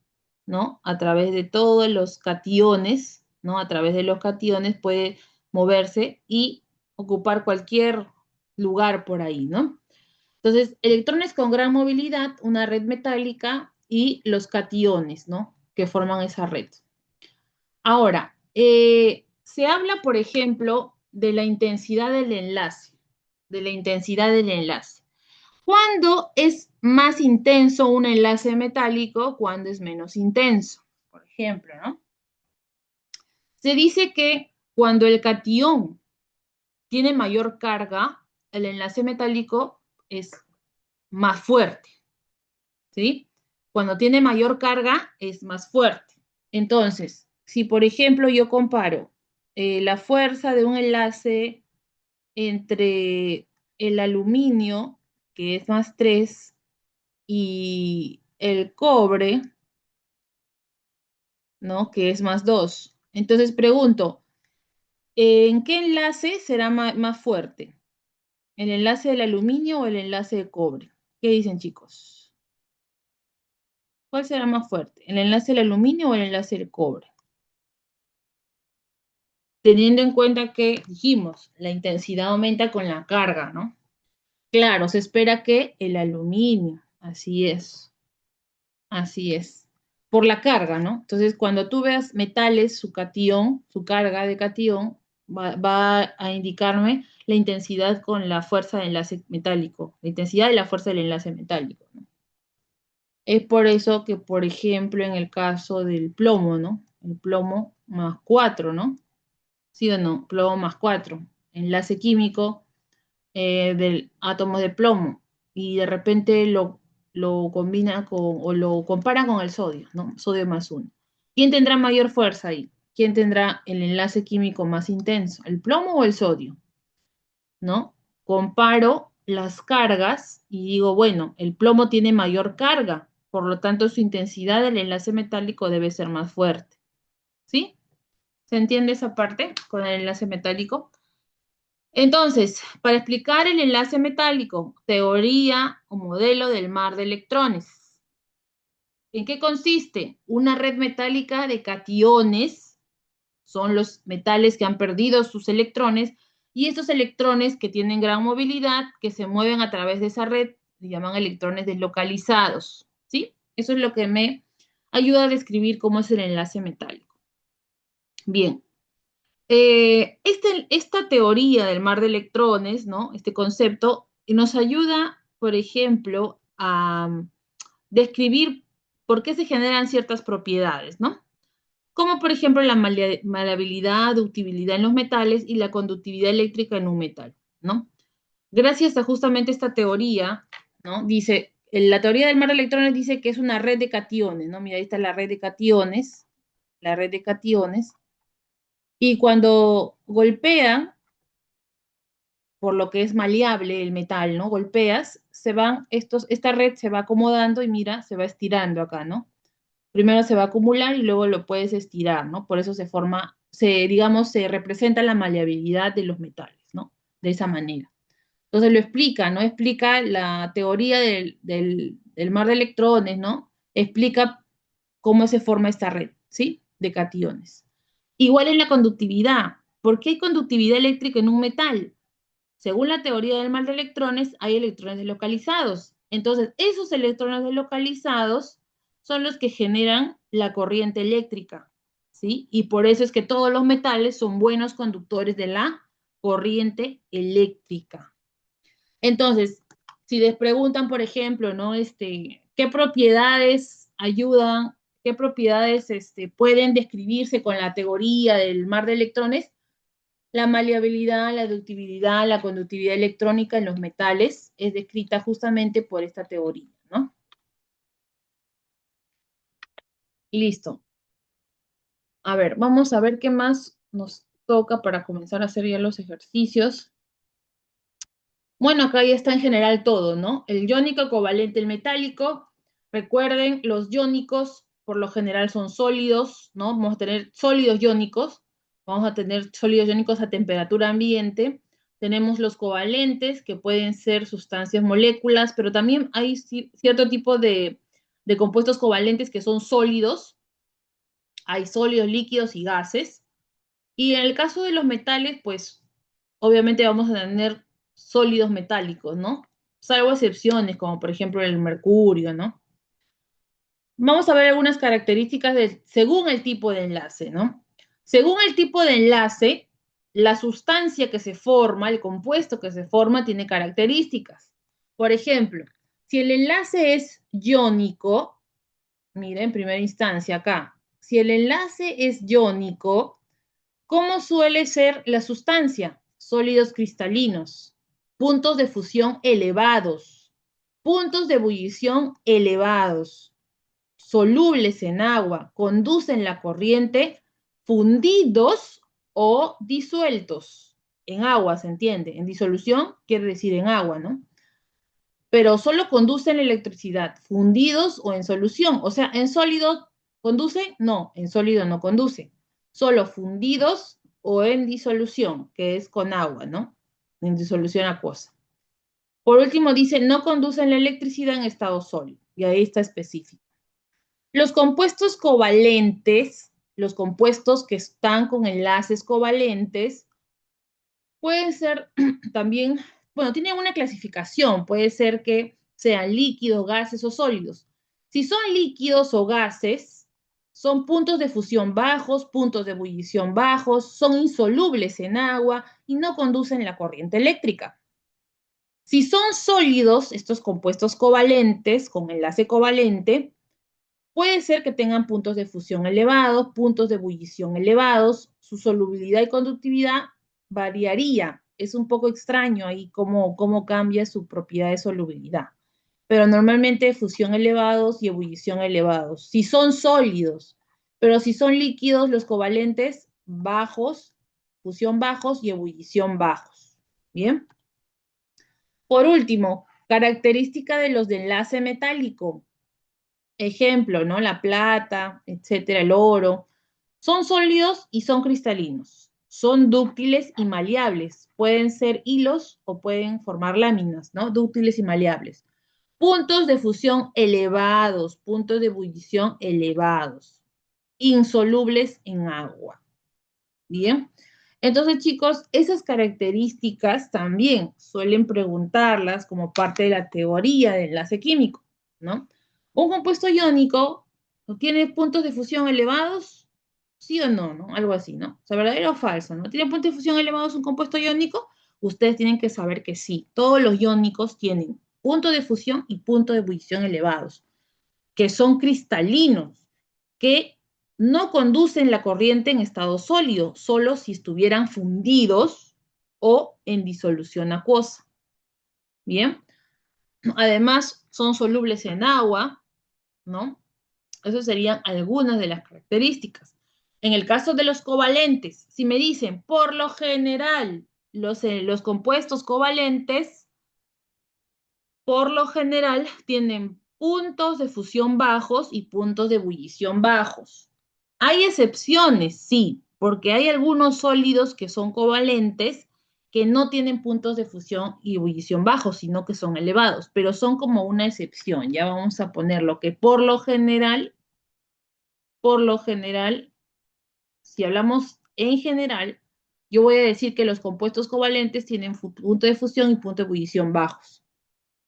¿no? A través de todos los cationes, ¿no? A través de los cationes puede moverse y ocupar cualquier lugar por ahí, ¿no? Entonces, electrones con gran movilidad, una red metálica y los cationes, ¿no? Que forman esa red. Ahora, se habla, por ejemplo, de la intensidad del enlace, de la intensidad del enlace. ¿Cuándo es más intenso un enlace metálico? ¿Cuándo es menos intenso? Por ejemplo, ¿no? Se dice que cuando el catión tiene mayor carga, el enlace metálico es más fuerte, ¿sí? Cuando tiene mayor carga, es más fuerte. Entonces, si por ejemplo yo comparo la fuerza de un enlace entre el aluminio, que es más 3, y el cobre, ¿no? Que es más 2. Entonces pregunto, ¿en qué enlace será más fuerte? ¿El enlace del aluminio o el enlace de cobre? ¿Qué dicen, chicos? ¿Cuál será más fuerte? ¿El enlace del aluminio o el enlace del cobre? Teniendo en cuenta que dijimos, la intensidad aumenta con la carga, ¿no? Claro, se espera que el aluminio, así es, por la carga, ¿no? Entonces, cuando tú veas metales, su catión, su carga de catión, va a indicarme la intensidad con la fuerza de enlace metálico, la intensidad y la fuerza del enlace metálico, ¿no? Es por eso que, por ejemplo, en el caso del plomo, ¿no? El plomo más 4, ¿no? ¿Sí o no? Plomo más 4, enlace químico del átomo de plomo, y de repente lo combina o lo compara con el sodio, ¿no? Sodio más 1. ¿Quién tendrá mayor fuerza ahí? ¿Quién tendrá el enlace químico más intenso? ¿El plomo o el sodio? ¿No? Comparo las cargas y digo, bueno, el plomo tiene mayor carga, por lo tanto su intensidad del enlace metálico debe ser más fuerte. ¿Sí? ¿Se entiende esa parte con el enlace metálico? Entonces, para explicar el enlace metálico, teoría o modelo del mar de electrones. ¿En qué consiste? Una red metálica de cationes, son los metales que han perdido sus electrones, y estos electrones que tienen gran movilidad, que se mueven a través de esa red, se llaman electrones deslocalizados, ¿sí? Eso es lo que me ayuda a describir cómo es el enlace metálico. Bien, esta teoría del mar de electrones, ¿no? Este concepto nos ayuda, por ejemplo, a describir por qué se generan ciertas propiedades, ¿no? Como por ejemplo la maleabilidad, ductibilidad en los metales y la conductividad eléctrica en un metal, ¿no? Gracias a justamente esta teoría, ¿no? Dice, la teoría del mar de electrones dice que es una red de cationes, ¿no? Mira, ahí está la red de cationes, y cuando golpean, por lo que es maleable el metal, ¿no? Golpeas, esta red se va acomodando y mira, se va estirando acá, ¿no? Primero se va a acumular y luego lo puedes estirar, ¿no? Por eso digamos, se representa la maleabilidad de los metales, ¿no? De esa manera. Entonces lo explica, ¿no? Explica la teoría del mar de electrones, ¿no? Explica cómo se forma esta red, ¿sí? De cationes. Igual en la conductividad. ¿Por qué hay conductividad eléctrica en un metal? Según la teoría del mar de electrones, hay electrones deslocalizados. Entonces, esos electrones deslocalizados son los que generan la corriente eléctrica, ¿sí? Y por eso es que todos los metales son buenos conductores de la corriente eléctrica. Entonces, si les preguntan, por ejemplo, ¿no? ¿Qué propiedades ayudan, qué propiedades pueden describirse con la teoría del mar de electrones? La maleabilidad, la ductibilidad, la conductividad electrónica en los metales es descrita justamente por esta teoría, ¿no? Listo. A ver, vamos a ver qué más nos toca para comenzar a hacer ya los ejercicios. Bueno, acá ya está en general todo, ¿no? El iónico, covalente, el metálico. Recuerden, los iónicos por lo general son sólidos, ¿no? Vamos a tener sólidos iónicos, vamos a tener sólidos iónicos a temperatura ambiente. Tenemos los covalentes, que pueden ser sustancias, moléculas, pero también hay cierto tipo de compuestos covalentes que son sólidos. Hay sólidos, líquidos y gases. Y en el caso de los metales, pues obviamente vamos a tener sólidos metálicos, ¿no? Salvo excepciones, como por ejemplo el mercurio, ¿no? Vamos a ver algunas características según el tipo de enlace, ¿no? Según el tipo de enlace, la sustancia que se forma, el compuesto que se forma, tiene características. Por ejemplo, si el enlace es iónico, miren, en primera instancia acá, si el enlace es iónico, ¿cómo suele ser la sustancia? Sólidos cristalinos, puntos de fusión elevados, puntos de ebullición elevados, solubles en agua, conducen la corriente, fundidos o disueltos. En agua, ¿se entiende? En disolución quiere decir en agua, ¿no? Pero solo conducen la electricidad, fundidos o en solución. O sea, en sólido ¿Conduce? No, en sólido no conduce. Solo fundidos o en disolución, que es con agua, ¿no? En disolución acuosa. Por último, dice, no conducen la electricidad en estado sólido. Y ahí está específico. Los compuestos covalentes, los compuestos que están con enlaces covalentes, pueden ser también, bueno, tienen una clasificación. Puede ser que sean líquidos, gases o sólidos. Si son líquidos o gases, son puntos de fusión bajos, puntos de ebullición bajos, son insolubles en agua y no conducen la corriente eléctrica. Si son sólidos, estos compuestos covalentes, con enlace covalente, puede ser que tengan puntos de fusión elevados, puntos de ebullición elevados, su solubilidad y conductividad variaría. Es un poco extraño ahí cómo cambia su propiedad de solubilidad. Pero normalmente fusión elevados y ebullición elevados. Si son sólidos, pero si son líquidos, los covalentes bajos, fusión bajos y ebullición bajos. ¿Bien? Por último, característica de los de enlace metálico. Ejemplo, ¿no? La plata, etcétera, el oro. Son sólidos y son cristalinos. Son dúctiles y maleables. Pueden ser hilos o pueden formar láminas, ¿no? Dúctiles y maleables. Puntos de fusión elevados, puntos de ebullición elevados. Insolubles en agua. Bien. Entonces, chicos, esas características también suelen preguntarlas como parte de la teoría del enlace químico, ¿no? ¿Un compuesto iónico tiene puntos de fusión elevados? ¿Sí o no, no? Algo así, ¿no? O sea, ¿verdadero o falso, no? ¿Tiene puntos de fusión elevados un compuesto iónico? Ustedes tienen que saber que sí. Todos los iónicos tienen punto de fusión y punto de ebullición elevados, que son cristalinos, que no conducen la corriente en estado sólido, solo si estuvieran fundidos o en disolución acuosa. Bien. Además, son solubles en agua, ¿no? Esas serían algunas de las características. En el caso de los covalentes, si me dicen, por lo general, los compuestos covalentes, por lo general, tienen puntos de fusión bajos y puntos de ebullición bajos. Hay excepciones, sí, porque hay algunos sólidos que son covalentes que no tienen puntos de fusión y ebullición bajos, sino que son elevados, pero son como una excepción. Ya vamos a ponerlo que por lo general, si hablamos en general, yo voy a decir que los compuestos covalentes tienen punto de fusión y punto de ebullición bajos,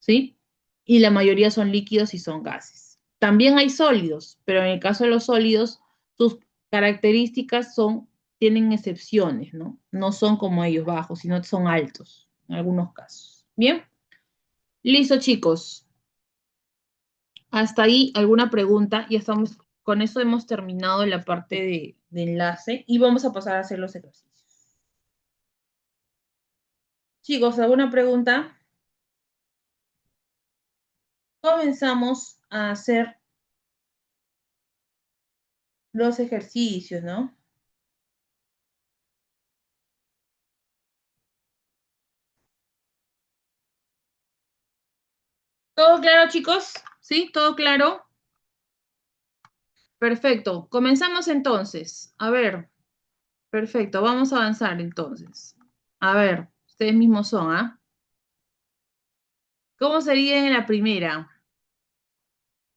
¿sí? Y la mayoría son líquidos y son gases. También hay sólidos, pero en el caso de los sólidos, sus características tienen excepciones, ¿no? No son como ellos bajos, sino que son altos en algunos casos. ¿Bien? Listo, chicos. Hasta ahí, ¿alguna pregunta? Ya estamos, con eso hemos terminado la parte de enlace y vamos a pasar a hacer los ejercicios. Chicos, ¿alguna pregunta? Comenzamos a hacer los ejercicios, ¿no? ¿Todo claro, chicos? ¿Sí? ¿Todo claro? Perfecto. Comenzamos entonces. A ver, perfecto. Vamos a avanzar entonces. A ver, ustedes mismos son, ¿ah? ¿Cómo sería en la primera?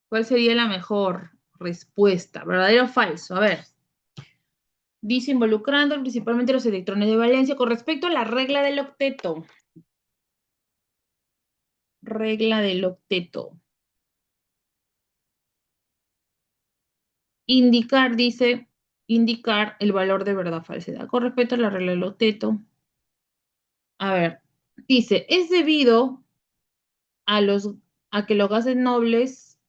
¿Cuál sería la mejor respuesta? ¿Verdadero o falso? A ver. Dice involucrando principalmente los electrones de valencia con respecto a la regla del octeto. Regla del octeto. Indicar, dice, indicar el valor de verdad falsedad. Con respecto a la regla del octeto. A ver, dice, es debido a, a que los gases nobles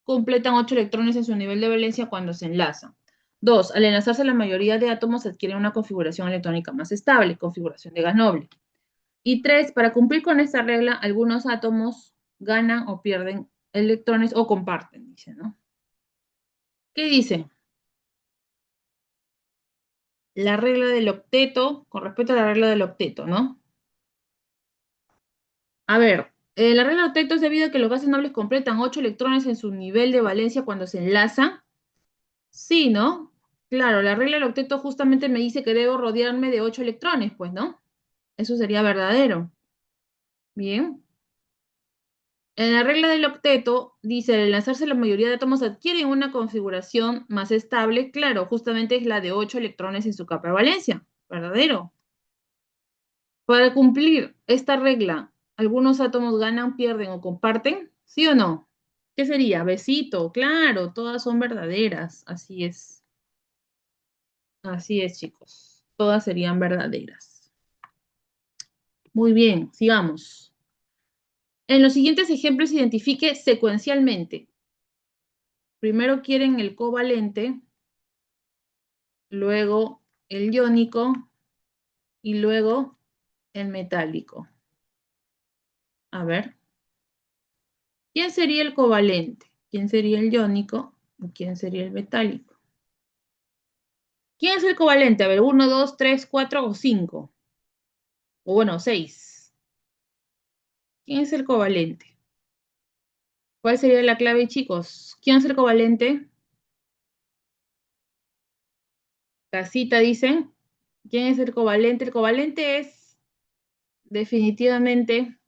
completan 8 electrones en su nivel de valencia cuando se enlazan. 2. Al enlazarse la mayoría de átomos se adquiere una configuración electrónica más estable, configuración de gas noble. Y 3. Para cumplir con esta regla, algunos átomos ganan o pierden electrones o comparten, dice, ¿no? ¿Qué dice? La regla del octeto, con respecto a la regla del octeto, ¿no? A ver, La regla de octeto es debido a que los gases nobles completan 8 electrones en su nivel de valencia cuando se enlazan. Sí, ¿no? Claro, la regla del octeto justamente me dice que debo rodearme de 8 electrones, pues, ¿no? Eso sería verdadero. Bien. En la regla del octeto dice, al enlazarse la mayoría de átomos adquieren una configuración más estable. Claro, justamente es la de 8 electrones en su capa de valencia. Verdadero. Para cumplir esta regla, ¿algunos átomos ganan, pierden o comparten? ¿Sí o no? ¿Qué sería? Besito, claro, todas son verdaderas. Así es. Así es, chicos. Todas serían verdaderas. Muy bien, sigamos. En los siguientes ejemplos identifique secuencialmente. Primero quieren el covalente, luego el iónico y luego el metálico. A ver, ¿quién sería el covalente? ¿Quién sería el iónico? ¿Y quién sería el metálico? ¿Quién es el covalente? A ver, 1, 2, 3, 4 o 5. O bueno, 6. ¿Quién es el covalente? ¿Cuál sería la clave, chicos? ¿Quién es el covalente? Casita dicen. ¿Quién es el covalente? El covalente es definitivamente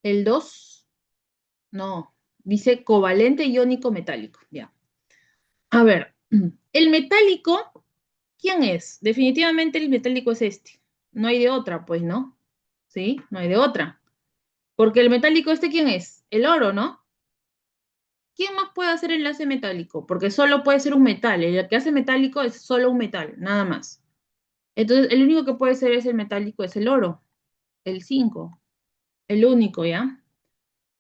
el 2. No, dice covalente iónico metálico. Ya. A ver, el metálico, ¿quién es? Definitivamente el metálico es este. No hay de otra, pues, ¿no? ¿Sí? No hay de otra. Porque el metálico este, ¿quién es? El oro, ¿no? ¿Quién más puede hacer enlace metálico? Porque solo puede ser un metal. El que hace metálico es solo un metal, nada más. Entonces, el único que puede ser es el metálico, es el oro, el 5, el único, ¿ya?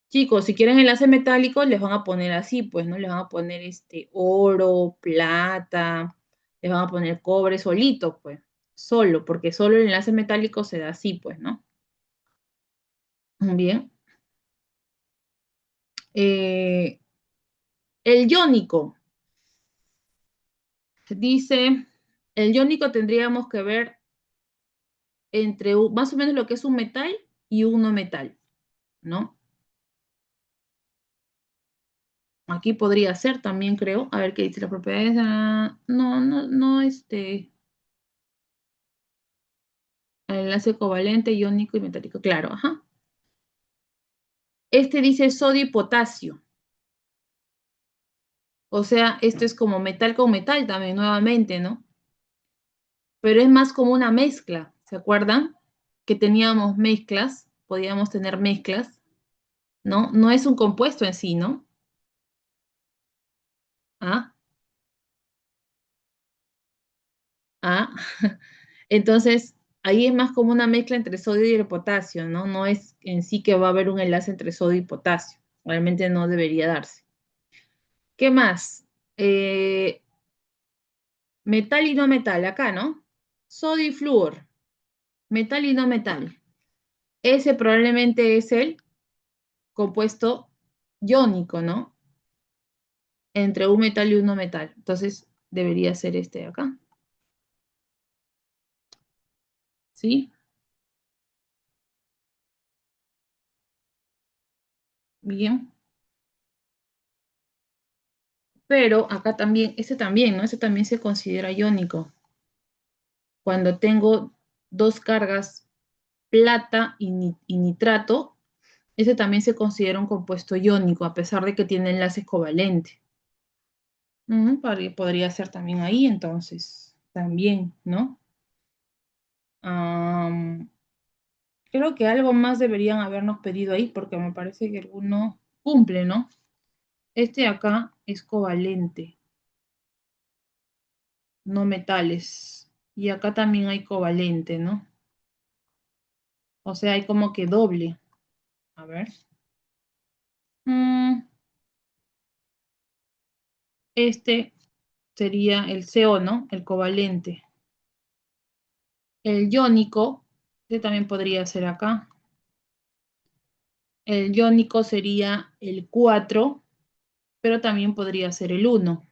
Chicos, si quieren enlace metálico, les van a poner así, pues, ¿no? Les van a poner oro, plata, les van a poner cobre solito, pues, solo, porque solo el enlace metálico se da así, pues, ¿no? Bien. Eh, el iónico, dice, el iónico tendríamos que ver entre más o menos lo que es un metal y un no metal, ¿no? Aquí podría ser también, creo. A ver qué dice las propiedades. No, no, no, el enlace covalente, iónico y metálico. Claro, ajá. Este dice sodio y potasio. O sea, esto es como metal con metal también, nuevamente, ¿no? Pero es más como una mezcla. ¿Se acuerdan? Que teníamos mezclas, podíamos tener mezclas, ¿no? No es un compuesto en sí, ¿no? Ah, ah. Entonces, ahí es más como una mezcla entre sodio y el potasio, ¿no? No es en sí que va a haber un enlace entre sodio y potasio. Realmente no debería darse. ¿Qué más? Metal y no metal, acá, ¿no? Sodio y flúor, metal y no metal. Ese probablemente es el compuesto iónico, ¿no? Entre un metal y un no metal. Entonces, debería ser este de acá. ¿Sí? Bien. Pero acá también, ese también, ¿no? Ese también se considera iónico. Cuando tengo dos cargas, plata y nitrato, ese también se considera un compuesto iónico, a pesar de que tiene enlaces covalentes. Podría ser también ahí, entonces, también, ¿no? Am, creo que algo más deberían habernos pedido ahí, porque me parece que alguno cumple, ¿no? Este de acá es covalente, no metales. Y acá también hay covalente, ¿no? O sea, hay como que doble. A ver. Mm, este sería el CO, ¿no? El covalente. El iónico, este también podría ser acá. El iónico sería el 4, pero también podría ser el 1.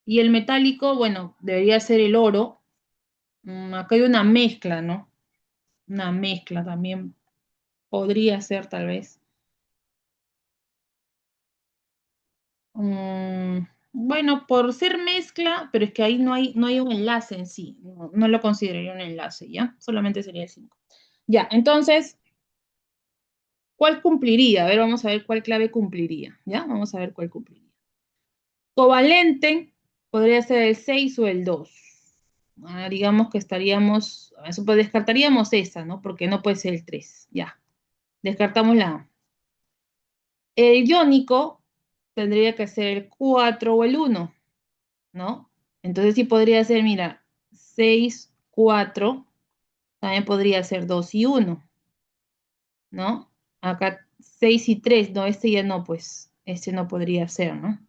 Y el metálico, bueno, debería ser el oro, Acá hay una mezcla, ¿no? Una mezcla también podría ser tal vez. Bueno, por ser mezcla, pero es que ahí no hay un enlace en sí. No lo consideraría un enlace, ¿ya? Solamente sería el 5. Ya, entonces, ¿cuál cumpliría? A ver, vamos a ver cuál clave cumpliría, ¿ya? Vamos a ver cuál cumpliría. Covalente podría ser el 6 o el 2. Digamos que estaríamos, pues descartaríamos esa, ¿no? Porque no puede ser el 3, ya. Descartamos la A. El iónico tendría que ser el 4 o el 1, ¿no? Entonces sí podría ser, mira, 6, 4, también podría ser 2 y 1, ¿no? Acá 6 y 3, no, este ya no, pues, este no podría ser, ¿no?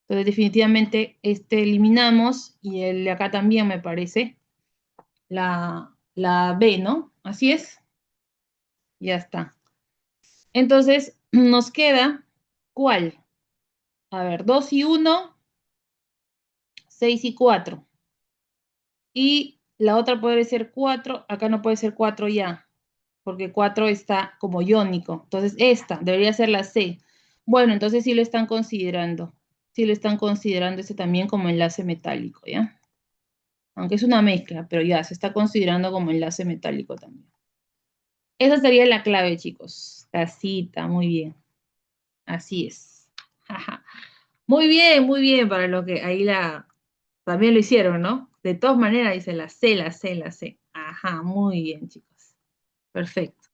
Entonces definitivamente este eliminamos y el de acá también me parece, la B, ¿no? Así es, ya está. Entonces nos queda, ¿cuál? A ver, 2 y 1, 6 y 4. Y la otra puede ser 4, acá no puede ser 4 ya, porque 4 está como iónico. Entonces, esta debería ser la C. Bueno, entonces sí lo están considerando. Sí lo están considerando ese también como enlace metálico, ¿ya? Aunque es una mezcla, pero ya se está considerando como enlace metálico también. Esa sería la clave, chicos. Casita, muy bien. Así es. Muy bien, para lo que ahí también lo hicieron, ¿no? De todas maneras dice la C, la C, la C. Ajá, muy bien, chicos. Perfecto.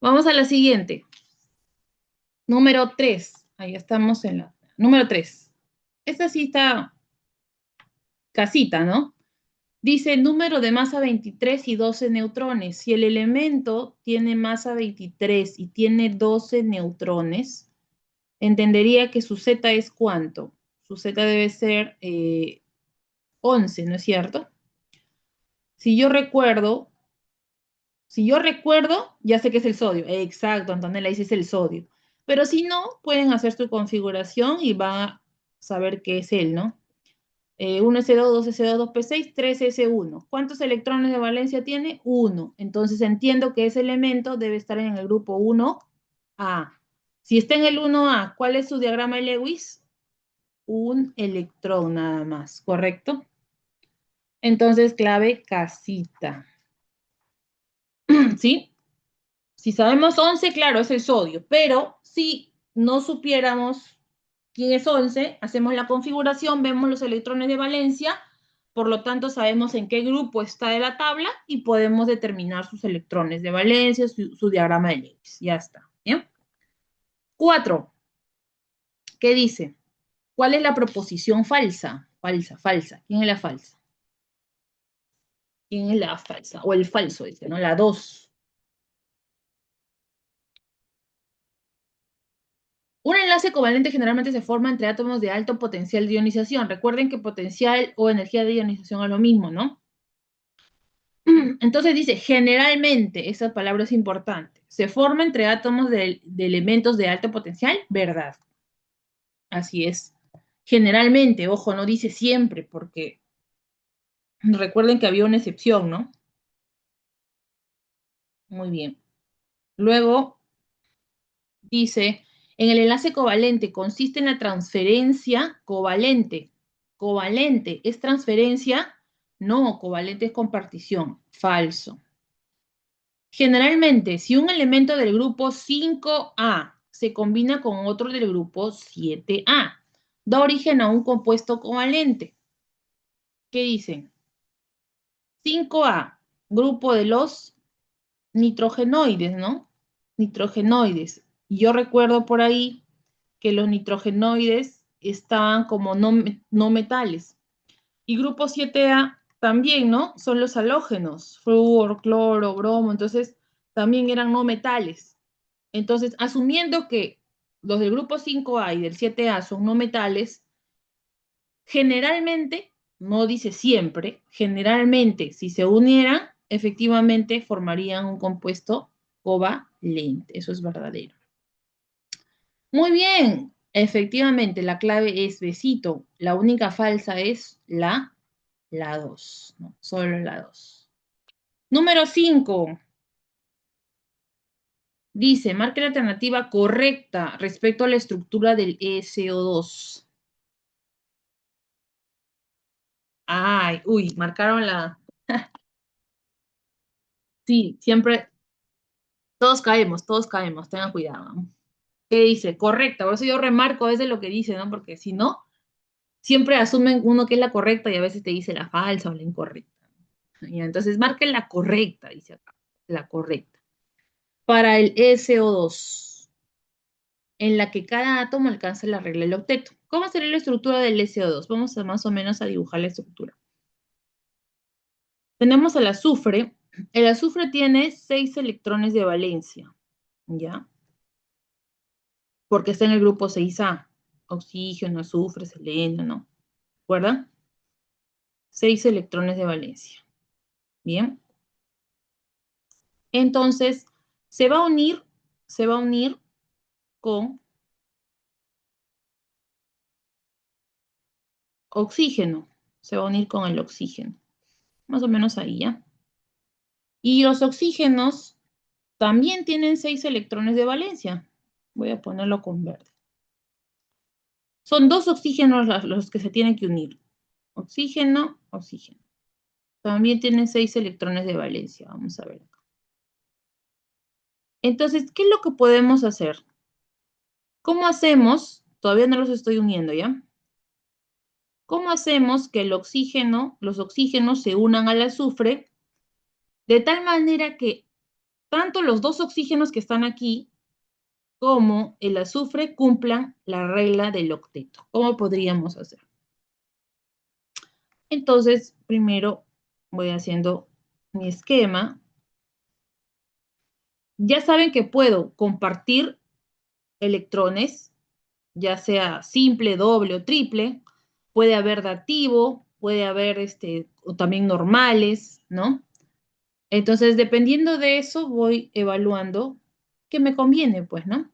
Vamos a la siguiente. Número 3. Ahí estamos en la. Número 3. Esta sí está casita, ¿no? Dice número de masa 23 y 12 neutrones. Si el elemento tiene masa 23 y tiene 12 neutrones, entendería que su Z es ¿cuánto? Su Z debe ser 11, ¿no es cierto? Si yo recuerdo, ya sé que es el sodio. Exacto, Antonella dice es el sodio. Pero si no, pueden hacer su configuración y van a saber qué es él, ¿no? 1s2, 2s2, 2p6, 3s1. ¿Cuántos electrones de valencia tiene? 1. Entonces entiendo que ese elemento debe estar en el grupo 1A. Si está en el 1A, ¿cuál es su diagrama de Lewis? Un electrón nada más, ¿correcto? Entonces, clave casita. ¿Sí? Si sabemos 11, claro, es el sodio, pero si no supiéramos quién es 11, hacemos la configuración, vemos los electrones de valencia, por lo tanto sabemos en qué grupo está de la tabla y podemos determinar sus electrones de valencia, su diagrama de Lewis. Ya está. ¿Bien? 4. ¿Qué dice? ¿Cuál es la proposición falsa? Falsa, falsa. ¿Quién es la falsa? ¿Quién es la falsa? O el falso, dice, ¿no? La 2. Un enlace covalente generalmente se forma entre átomos de alto potencial de ionización. Recuerden que potencial o energía de ionización es lo mismo, ¿no? Entonces dice, generalmente, esa palabra es importante, se forma entre átomos de elementos de alto potencial, ¿verdad? Así es. Generalmente, ojo, no dice siempre, porque recuerden que había una excepción, ¿no? Muy bien. Luego dice, en el enlace covalente consiste en la transferencia covalente. Covalente es transferencia, no, covalente es compartición. Falso. Generalmente, si un elemento del grupo 5A se combina con otro del grupo 7A, da origen a un compuesto covalente. ¿Qué dicen? 5A, grupo de los nitrogenoides, ¿no? Nitrogenoides. Y yo recuerdo por ahí que los nitrogenoides estaban como no metales. Y grupo 7A también, ¿no? Son los halógenos, flúor, cloro, bromo, entonces también eran no metales. Entonces, asumiendo que los del grupo 5A y del 7A son no metales, generalmente, no dice siempre, generalmente, si se unieran, efectivamente formarían un compuesto covalente. Eso es verdadero. Muy bien, efectivamente, la clave es besito. La única falsa es la La 2, ¿no? Solo la 2. Número 5. Dice, marque la alternativa correcta respecto a la estructura del SO2. Ay, uy, marcaron la... Sí, siempre, todos caemos, tengan cuidado. ¿Qué dice? Correcta, por eso yo remarco a veces lo que dice, ¿no? Porque si no, siempre asumen uno que es la correcta y a veces te dice la falsa o la incorrecta. Ya, entonces, marquen la correcta, dice acá, la correcta. Para el SO2, en la que cada átomo alcanza la regla del octeto. ¿Cómo sería la estructura del SO2? Vamos a más o menos a dibujar la estructura. Tenemos el azufre. El azufre tiene 6 electrones de valencia, ¿ya? Porque está en el grupo 6A. Oxígeno, azufre, selenio, ¿no? ¿Recuerdan? 6 electrones de valencia. Bien. Entonces, se va a unir, se va a unir con oxígeno. Se va a unir con el oxígeno. Más o menos ahí, ¿ya? Y los oxígenos también tienen 6 electrones de valencia. Voy a ponerlo con verde. Son 2 oxígenos los que se tienen que unir. Oxígeno, oxígeno. También tienen 6 electrones de valencia. Vamos a ver acá. Entonces, ¿qué es lo que podemos hacer? ¿Cómo hacemos? Todavía no los estoy uniendo, ¿ya? ¿Cómo hacemos que el oxígeno, los oxígenos se unan al azufre de tal manera que tanto los 2 oxígenos que están aquí como el azufre cumplan la regla del octeto? ¿Cómo podríamos hacer? Entonces, primero voy haciendo mi esquema. Ya saben que puedo compartir electrones, ya sea simple, doble o triple. Puede haber dativo, puede haber o también normales, ¿no? Entonces, dependiendo de eso, voy evaluando qué me conviene, pues, ¿no?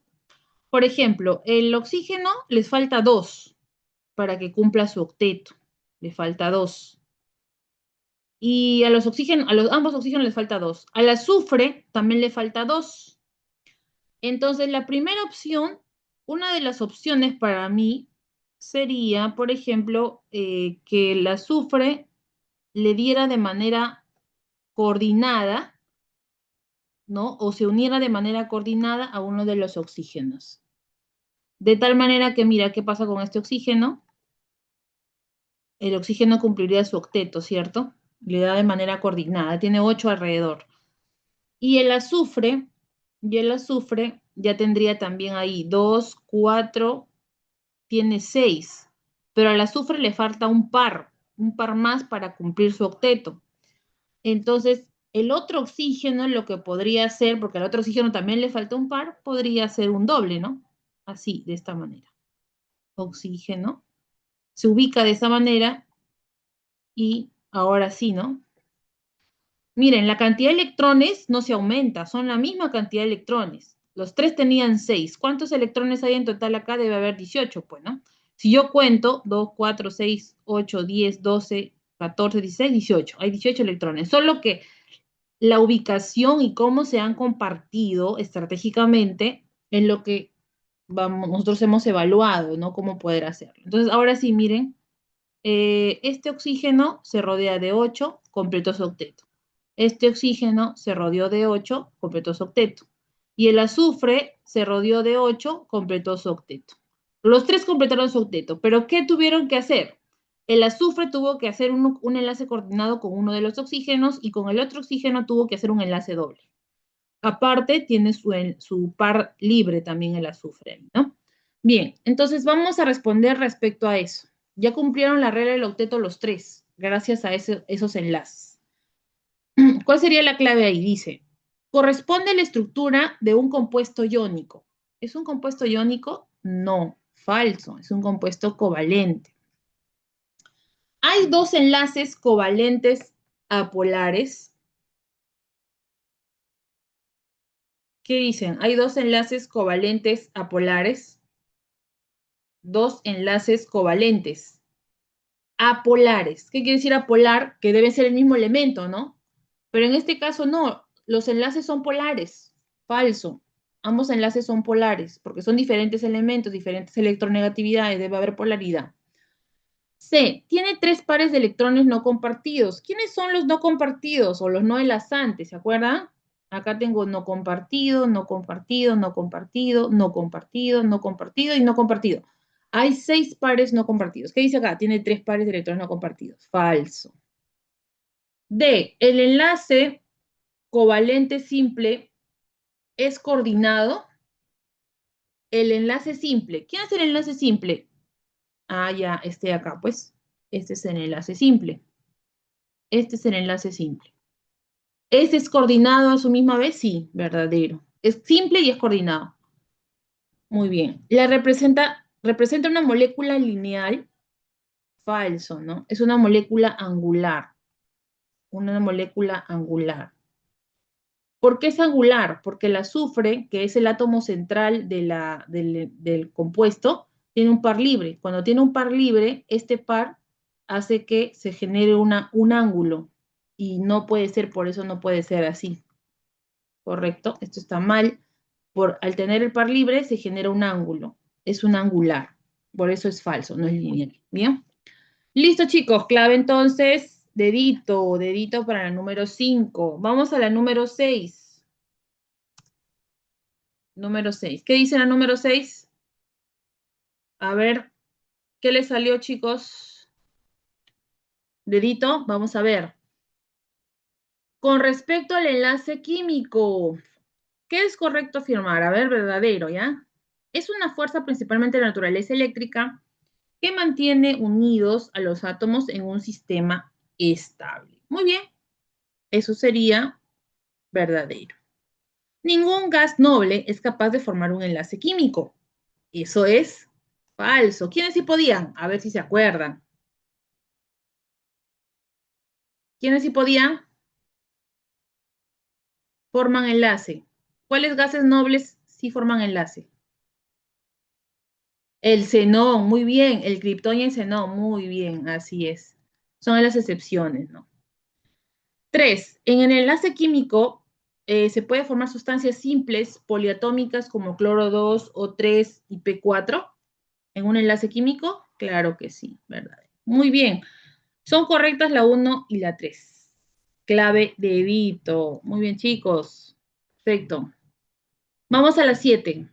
Por ejemplo, el oxígeno les falta 2 para que cumpla su octeto. Le falta 2. Y a los oxígenos, ambos oxígenos les falta 2. Al azufre también le falta 2. Entonces, la primera opción, una de las opciones para mí sería, por ejemplo, que el azufre le diera de manera coordinada, ¿no? O se uniera de manera coordinada a uno de los oxígenos. De tal manera que, mira, ¿qué pasa con este oxígeno? El oxígeno cumpliría su octeto, ¿cierto? Le da de manera coordinada, tiene 8 alrededor. Y el azufre ya tendría también ahí 2, 4, tiene 6. Pero al azufre le falta un par más para cumplir su octeto. Entonces, el otro oxígeno lo que podría ser, porque al otro oxígeno también le falta un par, podría ser un doble, ¿no? Así, de esta manera. Oxígeno. Se ubica de esa manera y ahora sí, ¿no? Miren, la cantidad de electrones no se aumenta, son la misma cantidad de electrones. Los 3 tenían 6. ¿Cuántos electrones hay en total acá? Debe haber 18, pues, ¿no? Si yo cuento 2, 4, 6, 8, 10, 12, 14, 16, 18. Hay 18 electrones. Solo que la ubicación y cómo se han compartido estratégicamente en lo que nosotros hemos evaluado, ¿no? Cómo poder hacerlo. Entonces, ahora sí, miren, este oxígeno se rodea de 8, completó su octeto. Este oxígeno se rodeó de 8, completó su octeto. Y el azufre se rodeó de 8, completó su octeto. Los 3 completaron su octeto, pero ¿qué tuvieron que hacer? El azufre tuvo que hacer un enlace coordinado con uno de los oxígenos y con el otro oxígeno tuvo que hacer un enlace doble. Aparte, tiene su par libre también el azufre, ¿no? Bien, entonces vamos a responder respecto a eso. Ya cumplieron la regla del octeto los 3, gracias a esos enlaces. ¿Cuál sería la clave ahí? Dice, corresponde la estructura de un compuesto iónico. ¿Es un compuesto iónico? No, falso, es un compuesto covalente. Hay 2 enlaces covalentes apolares. ¿Qué dicen? Hay 2 enlaces covalentes apolares. 2 enlaces covalentes. apolares. ¿Qué quiere decir apolar? Que debe ser el mismo elemento, ¿no? Pero en este caso no, los enlaces son polares. Falso. Ambos enlaces son polares, porque son diferentes elementos, diferentes electronegatividades, debe haber polaridad. C, tiene 3 pares de electrones no compartidos. ¿Quiénes son los no compartidos o los no enlazantes? ¿Se acuerdan? Acá tengo no compartido, no compartido, no compartido, no compartido, no compartido y no compartido. Hay 6 pares no compartidos. ¿Qué dice acá? Tiene 3 pares de electrones no compartidos. Falso. D, el enlace covalente simple es coordinado. El enlace simple. ¿Quién es el enlace simple? Ah, ya, este de acá, pues. Este es el enlace simple. Este es el enlace simple. ¿Este es coordinado a su misma vez? Sí, verdadero. Es simple y es coordinado. Muy bien. Representa una molécula lineal. Falso, ¿no? Es una molécula angular. Una molécula angular. ¿Por qué es angular? Porque el azufre, que es el átomo central del compuesto, tiene un par libre. Cuando tiene un par libre, este par hace que se genere un ángulo. Y no puede ser, por eso no puede ser así. ¿Correcto? Esto está mal. Al tener el par libre se genera un ángulo. Es un angular. Por eso es falso, no es lineal. ¿Bien? Listo, chicos. Clave entonces. Dedito, dedito para la número 5. Vamos a la número 6. Número 6. ¿Qué dice la número 6? A ver, ¿qué le salió, chicos? Dedito, vamos a ver. Con respecto al enlace químico, ¿qué es correcto afirmar? A ver, verdadero, ¿ya? Es una fuerza principalmente de naturaleza eléctrica que mantiene unidos a los átomos en un sistema estable. Muy bien, eso sería verdadero. Ningún gas noble es capaz de formar un enlace químico. Eso es falso. ¿Quiénes sí podían? A ver si se acuerdan. ¿Quiénes sí podían? Forman enlace. ¿Cuáles gases nobles sí forman enlace? El xenón, muy bien. El criptón y el xenón, muy bien. Así es. Son las excepciones, ¿no? 3. En el enlace químico se puede formar sustancias simples poliatómicas como cloro 2 o 3 y P4. ¿En un enlace químico? Claro que sí, ¿verdad? Muy bien. Son correctas la 1 y la 3. Clave dedito. Muy bien, chicos. Perfecto. Vamos a la 7.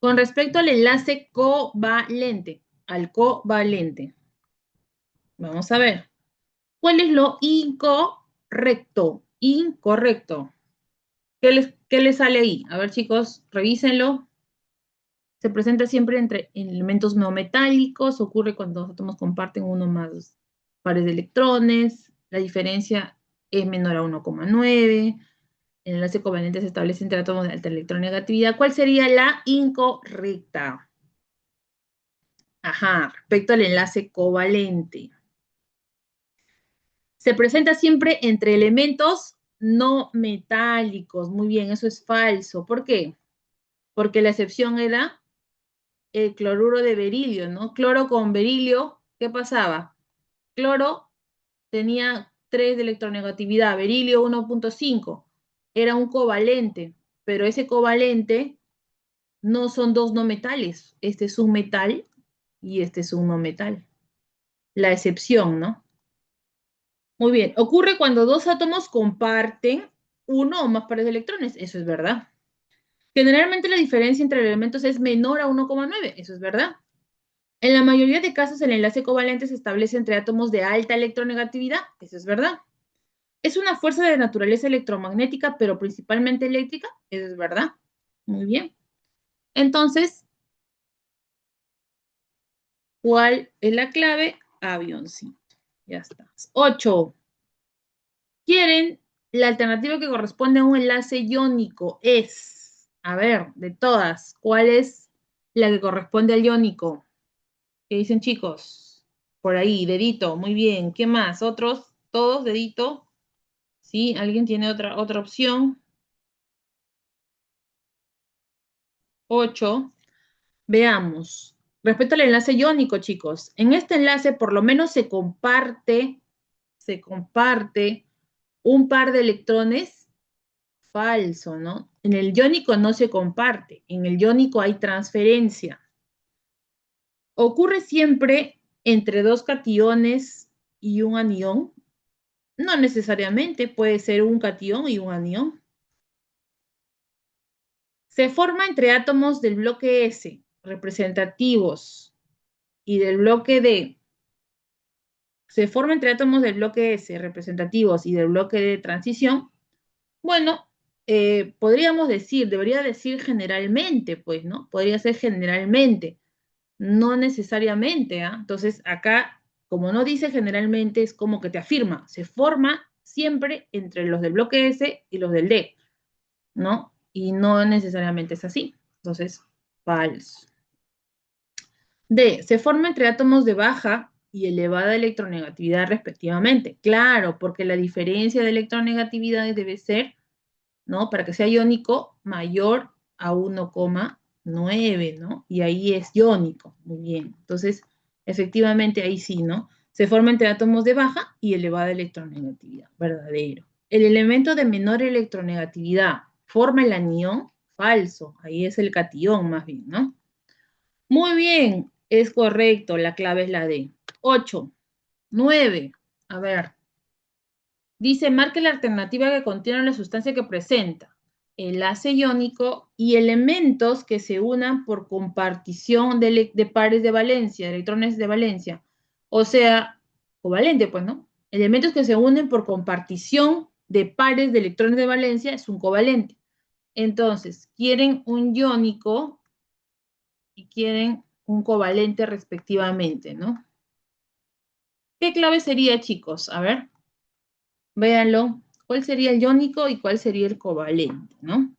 Con respecto al enlace covalente, al covalente. Vamos a ver. ¿Cuál es lo incorrecto? Incorrecto. ¿Qué les sale ahí? A ver, chicos, revísenlo. Se presenta siempre entre elementos no metálicos. Ocurre cuando los átomos comparten uno más pares de electrones. La diferencia es menor a 1,9. El enlace covalente se establece entre átomos de alta electronegatividad. ¿Cuál sería la incorrecta? Ajá, respecto al enlace covalente. Se presenta siempre entre elementos no metálicos. Muy bien, eso es falso. ¿Por qué? Porque la excepción era el cloruro de berilio, ¿no? Cloro con berilio, ¿qué pasaba? Cloro tenía 3 de electronegatividad, berilio 1,5. Era un covalente, pero ese covalente no son dos no metales. Este es un metal y este es un no metal. La excepción, ¿no? Muy bien. Ocurre cuando dos átomos comparten uno o más pares de electrones. Eso es verdad. Generalmente la diferencia entre elementos es menor a 1,9. Eso es verdad. En la mayoría de casos, el enlace covalente se establece entre átomos de alta electronegatividad. Eso es verdad. Es una fuerza de naturaleza electromagnética, pero principalmente eléctrica. Eso es verdad. Muy bien. Entonces, ¿cuál es la clave? Avioncito. Ya está. 8. Quieren la alternativa que corresponde a un enlace iónico. Es, a ver, de todas, ¿cuál es la que corresponde al iónico? ¿Qué dicen, chicos? Por ahí, dedito, muy bien. ¿Qué más? ¿Otros? ¿Todos, dedito? ¿Sí? ¿Alguien tiene otra opción? 8. Veamos. Respecto al enlace iónico, chicos, en este enlace por lo menos se comparte un par de electrones falso, ¿no? En el iónico no se comparte, en el iónico hay transferencia. ¿Ocurre siempre entre dos cationes y un anión? No necesariamente, puede ser un catión y un anión. Se forma entre átomos del bloque S, representativos, y del bloque D. Se forma entre átomos del bloque S, representativos, y del bloque D, transición. Bueno, podríamos decir, debería decir generalmente, pues, ¿no? Podría ser generalmente, no necesariamente, ¿ah? Entonces, acá, como no dice generalmente, es como que te afirma, se forma siempre entre los del bloque S y los del D, ¿no? Y no necesariamente es así. Entonces, falso. D, se forma entre átomos de baja y elevada electronegatividad respectivamente. Claro, porque la diferencia de electronegatividades debe ser, ¿no? Para que sea iónico, mayor a 1,9, ¿no? Y ahí es iónico. Muy bien. Entonces, efectivamente, ahí sí, ¿no? Se forma entre átomos de baja y elevada electronegatividad. Verdadero. El elemento de menor electronegatividad forma el anión. Falso. Ahí es el catión, más bien, ¿no? Muy bien. Es correcto. La clave es la D. 8. 9. A ver. Dice, marque la alternativa que contiene la sustancia que presenta enlace iónico y elementos que se unan por compartición de pares de valencia, electrones de valencia. O sea, covalente, pues, ¿no? Elementos que se unen por compartición de pares de electrones de valencia es un covalente. Entonces, quieren un iónico y quieren un covalente respectivamente, ¿no? ¿Qué clave sería, chicos? A ver. Véanlo. ¿Cuál sería el iónico y cuál sería el covalente, no?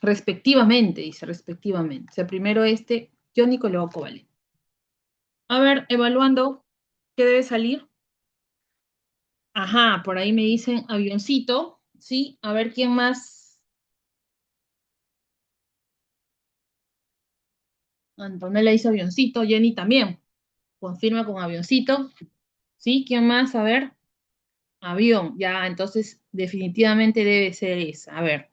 Respectivamente, dice, respectivamente. O sea, primero este iónico y luego covalente. A ver, evaluando, ¿qué debe salir? Ajá, por ahí me dicen avioncito, ¿sí? A ver, ¿quién más? Antonella hizo avioncito, Jenny también. Confirma con avioncito, ¿sí? ¿Quién más? A ver, avión, ya, entonces definitivamente debe ser esa. A ver.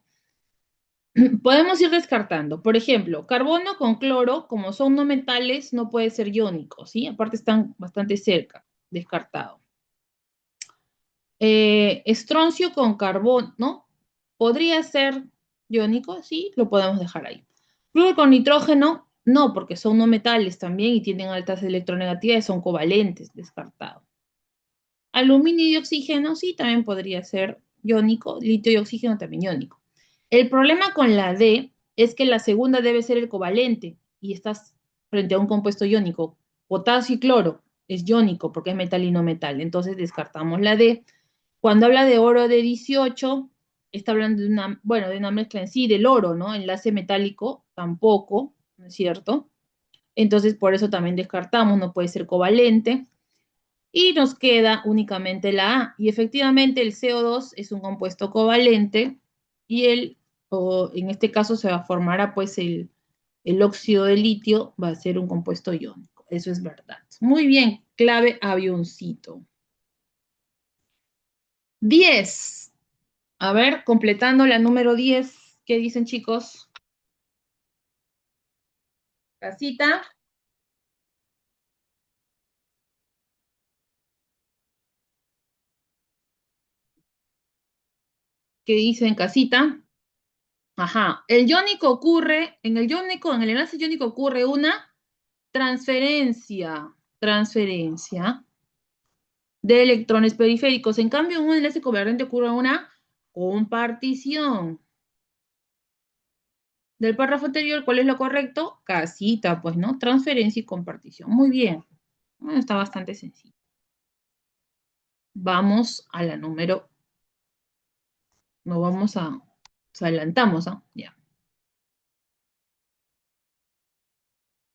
Podemos ir descartando. Por ejemplo, carbono con cloro, como son no metales, no puede ser iónico, ¿sí? Aparte están bastante cerca, descartado. Estroncio con carbono, ¿no? ¿Podría ser iónico? Sí, lo podemos dejar ahí. Flúor con nitrógeno, no, porque son no metales también y tienen altas electronegatividades, son covalentes, descartado. Aluminio y oxígeno, sí, también podría ser iónico. Litio y oxígeno también iónico. El problema con la D es que la segunda debe ser el covalente y estás frente a un compuesto iónico. Potasio y cloro es iónico porque es metal y no metal. Entonces descartamos la D. Cuando habla de oro de 18, está hablando de una, bueno, de una mezcla en sí, del oro, ¿no? Enlace metálico, tampoco, ¿no es cierto? Entonces por eso también descartamos, no puede ser covalente. Y nos queda únicamente la A. Y efectivamente el CO2 es un compuesto covalente y o en este caso se formará pues el óxido de litio, va a ser un compuesto iónico. Eso es verdad. Muy bien, clave avioncito. 10. A ver, completando la número 10. ¿Qué dicen, chicos? Casita. ¿Qué dicen, casita? Ajá. El iónico ocurre, en el enlace iónico ocurre una transferencia de electrones periféricos. En cambio, en un enlace covalente ocurre una compartición. Del párrafo anterior, ¿cuál es lo correcto? Casita, pues, ¿no? Transferencia y compartición. Muy bien. Bueno, está bastante sencillo. Vamos a la número. No vamos a. Nos adelantamos, ¿ah? Ya.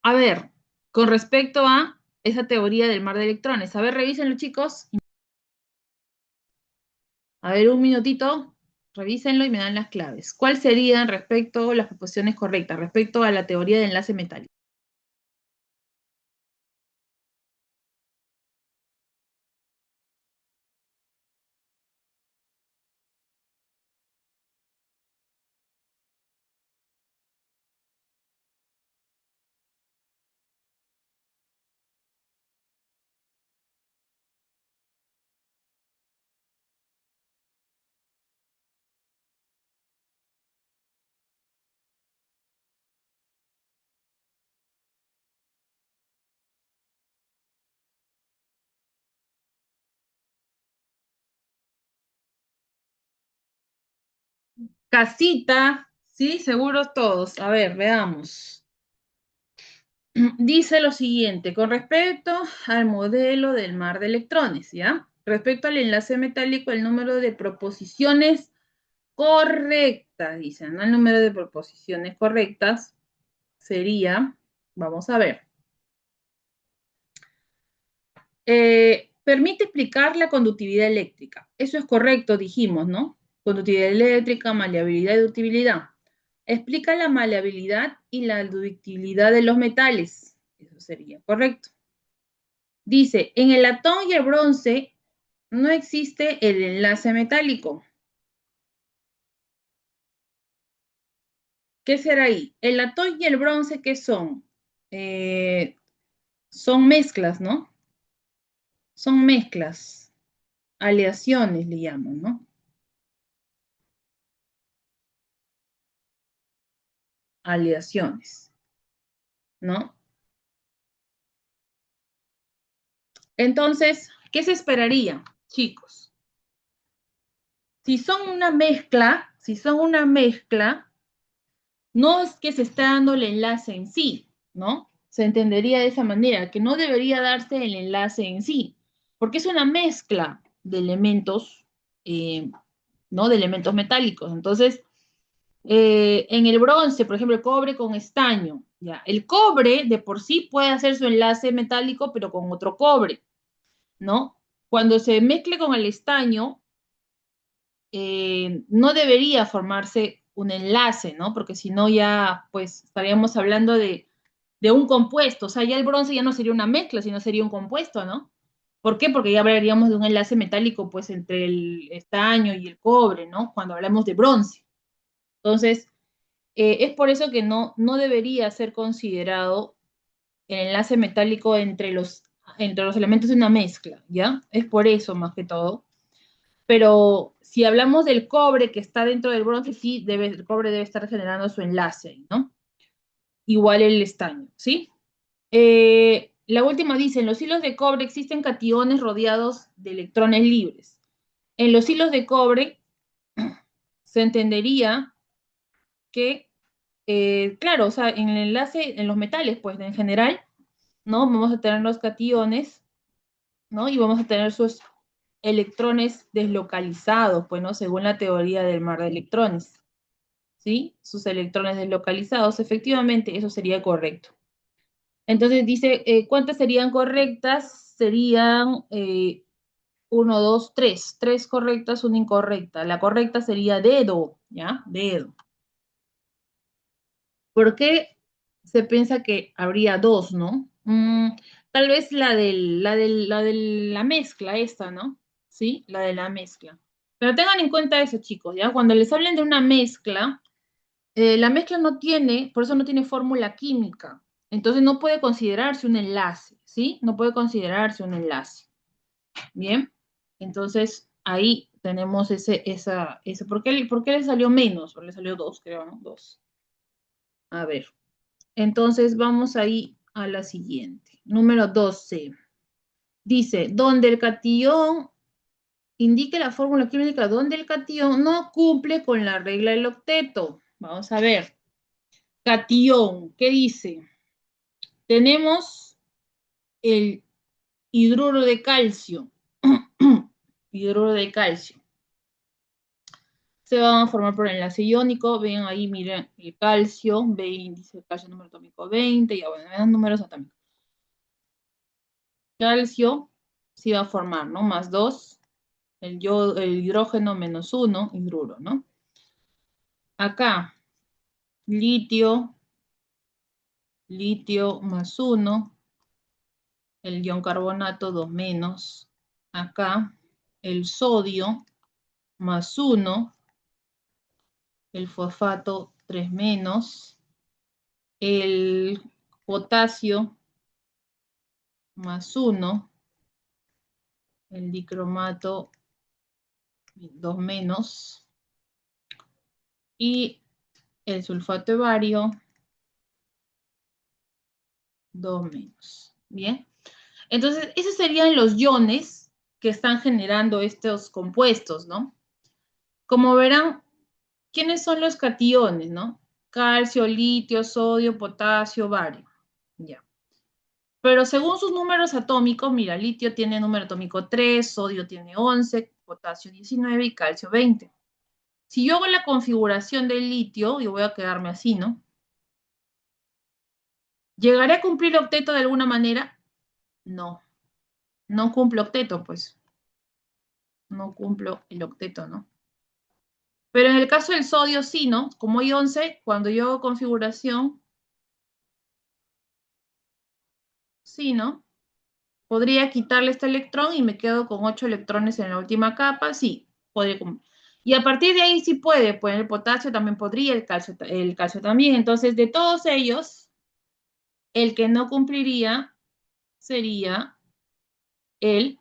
A ver, con respecto a esa teoría del mar de electrones. A ver, revísenlo, chicos. A ver, un minutito, revísenlo y me dan las claves. ¿Cuáles serían respecto a las proposiciones correctas, respecto a la teoría de enlace metálico? Casita, sí, seguros todos. A ver, veamos. Dice lo siguiente, con respecto al modelo del mar de electrones, ¿ya? Respecto al enlace metálico, el número de proposiciones correctas, dicen, ¿no? El número de proposiciones correctas sería, vamos a ver, permite explicar la conductividad eléctrica. Eso es correcto, dijimos, ¿no? Conductividad eléctrica, maleabilidad y ductibilidad. Explica la maleabilidad y la ductilidad de los metales. Eso sería correcto. Dice, en el latón y el bronce no existe el enlace metálico. ¿Qué será ahí? El latón y el bronce, ¿qué son? Son mezclas, ¿no? Son mezclas, aleaciones le llaman, ¿no? Aleaciones, ¿no? Entonces, ¿qué se esperaría, chicos? Si son una mezcla, no es que se está dando el enlace en sí, ¿no? Se entendería de esa manera, que no debería darse el enlace en sí, porque es una mezcla de elementos, ¿no? De elementos metálicos. Entonces, en el bronce, por ejemplo, el cobre con estaño, ¿ya? El cobre de por sí puede hacer su enlace metálico, pero con otro cobre, ¿no? Cuando se mezcle con el estaño, no debería formarse un enlace, ¿no? Porque si no ya, pues, estaríamos hablando de un compuesto, o sea, ya el bronce ya no sería una mezcla, sino sería un compuesto, ¿no? ¿Por qué? Porque ya hablaríamos de un enlace metálico, pues, entre el estaño y el cobre, ¿no? Cuando hablamos de bronce. Entonces, es por eso que no debería ser considerado el enlace metálico entre los elementos de una mezcla, ¿ya? Es por eso, más que todo. Pero si hablamos del cobre que está dentro del bronce, sí, el cobre debe estar generando su enlace, ¿no? Igual el estaño, ¿sí? La última dice, en los hilos de cobre existen cationes rodeados de electrones libres. En los hilos de cobre se entendería que, claro, o sea, en el enlace, en los metales, pues en general, ¿no? Vamos a tener los cationes, ¿no? Y vamos a tener sus electrones deslocalizados, pues, ¿no? Según la teoría del mar de electrones. ¿Sí? Sus electrones deslocalizados, efectivamente, eso sería correcto. Entonces dice, ¿cuántas serían correctas? Serían 1, 2, 3. 3 correctas, una incorrecta. La correcta sería dedo, ¿ya? Dedo. ¿Por qué se piensa que habría dos, no? Tal vez la de la mezcla esta, ¿no? ¿Sí? La de la mezcla. Pero tengan en cuenta eso, chicos, ¿ya? Cuando les hablen de una mezcla, la mezcla no tiene, por eso no tiene fórmula química. Entonces no puede considerarse un enlace, ¿sí? No puede considerarse un enlace. Bien. Entonces ahí tenemos ese. ¿Por qué le salió menos? Porque le salió dos, creo, ¿no? Dos. A ver. Entonces vamos ahí a la siguiente. Número 12. Dice, donde el catión indique la fórmula química donde el catión no cumple con la regla del octeto. Vamos a ver. Catión, ¿qué dice? Tenemos el hidruro de calcio. Hidruro de calcio. Se van a formar por enlace iónico. Ven ahí, miren, el calcio, ve índice de calcio número atómico 20. Ya bueno, vean números atómicos. Calcio se va a formar, ¿no? Más 2. el hidrógeno menos 1, hidruro, ¿no? Acá, litio, litio más 1, el ion carbonato 2 menos. Acá, el sodio más 1, el fosfato 3 menos, el potasio más 1, el dicromato 2 menos, y el sulfato de bario 2 menos. Bien, entonces esos serían los iones que están generando estos compuestos, ¿no? Como verán, ¿quiénes son los cationes, no? Calcio, litio, sodio, potasio, bario. Ya. Pero según sus números atómicos, mira, litio tiene número atómico 3, sodio tiene 11, potasio 19 y calcio 20. Si yo hago la configuración del litio, yo voy a quedarme así, ¿no? ¿Llegaré a cumplir octeto de alguna manera? No, no cumplo octeto, pues. No cumplo el octeto, ¿no? Pero en el caso del sodio sí, ¿no? Como hay 11, cuando yo hago configuración, sí, ¿no? Podría quitarle este electrón y me quedo con 8 electrones en la última capa, sí, podría. Y a partir de ahí sí puede, pues el potasio también podría, el calcio también. Entonces, de todos ellos, el que no cumpliría sería el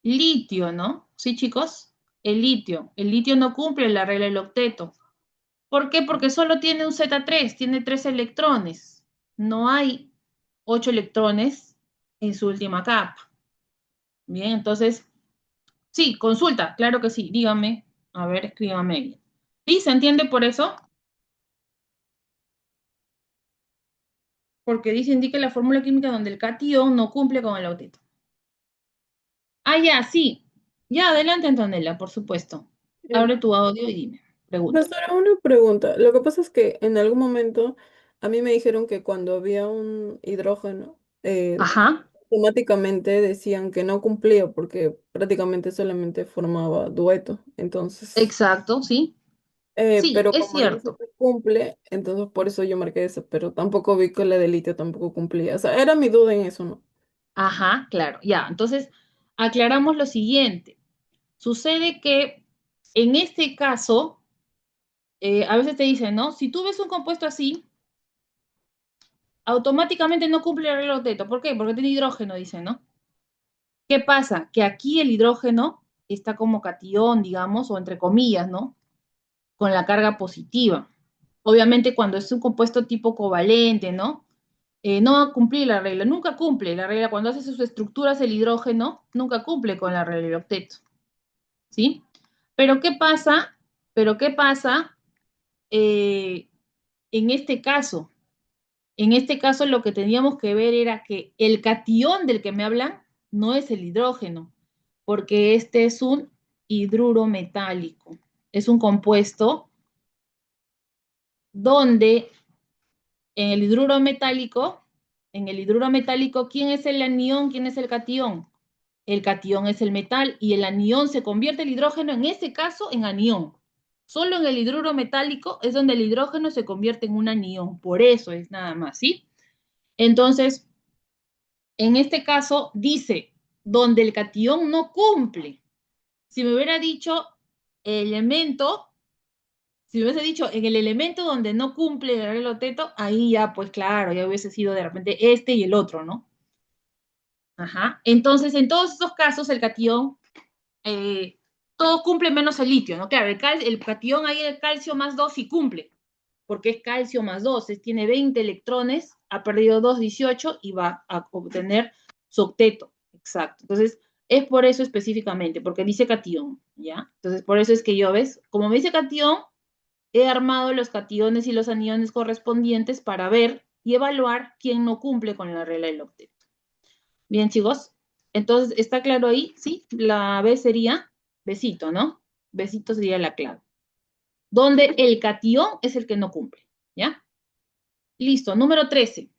litio, ¿no? ¿Sí, chicos? El litio. El litio no cumple la regla del octeto. ¿Por qué? Porque solo tiene un Z3, tiene 3 electrones. No hay 8 electrones en su última capa. Bien, entonces, sí, consulta, claro que sí, dígame. A ver, escríbame bien. ¿Sí? ¿Se entiende por eso? Porque dice, indique la fórmula química donde el catión no cumple con el octeto. Ah, ya, sí. Ya, adelante, Antonella, por supuesto. Eh, Abre tu audio y dime, pregunta. Pastora, una pregunta. Lo que pasa es que en algún momento a mí me dijeron que cuando había un hidrógeno, Ajá, automáticamente decían que no cumplía porque prácticamente solamente formaba dueto. Entonces, exacto, sí. Sí, pero es como dice cierto. que cumple, entonces por eso yo marqué eso, pero tampoco vi que la de litio tampoco cumplía. O sea, era mi duda en eso, ¿no? Ajá, claro, ya. Entonces, aclaramos lo siguiente. Sucede que en este caso, a veces te dicen, ¿no? Si tú ves un compuesto así, automáticamente no cumple el regla de Octeto. ¿Por qué? Porque tiene hidrógeno, dicen, ¿no? ¿Qué pasa? Que aquí el hidrógeno está como catión, digamos, o entre comillas, ¿no? Con la carga positiva. Obviamente, cuando es un compuesto tipo covalente, ¿no? No va a cumplir la regla, nunca cumple la regla. Cuando hace sus estructuras el hidrógeno, nunca cumple con la regla del octeto, ¿sí? Pero ¿qué pasa? Pero ¿qué pasa eh, en este caso? En este caso lo que teníamos que ver era que el catión del que me hablan no es el hidrógeno, porque este es un hidruro metálico. Es un compuesto donde en el hidruro metálico, ¿quién es el anión? ¿Quién es el catión? El catión es el metal y el anión se convierte el hidrógeno, en este caso, en anión. Solo en el hidruro metálico es donde el hidrógeno se convierte en un anión. Por eso es nada más, ¿sí? Entonces, en este caso, dice, donde el catión no cumple. Si me hubiera dicho elemento, si me hubiese dicho en el elemento donde no cumple el regla Teto, ahí ya, pues claro, ya hubiese sido de repente este y el otro, ¿no? Ajá. Entonces, en todos estos casos, el catión, eh, todo cumple menos el litio, ¿no? Claro, el catión ahí, el calcio más 2 sí cumple, porque es calcio más 2, tiene 20 electrones, ha perdido 2, 18 y va a obtener su octeto. Exacto. Entonces, es por eso específicamente, porque dice catión, ¿ya? Entonces, por eso es que yo, ¿ves? Como me dice catión, he armado los cationes y los aniones correspondientes para ver y evaluar quién no cumple con la regla del octeto. Bien, chicos. Entonces, ¿está claro ahí? Sí, la B sería besito, ¿no? Besito sería la clave. Donde el catión es el que no cumple, ¿ya? Listo, número 13.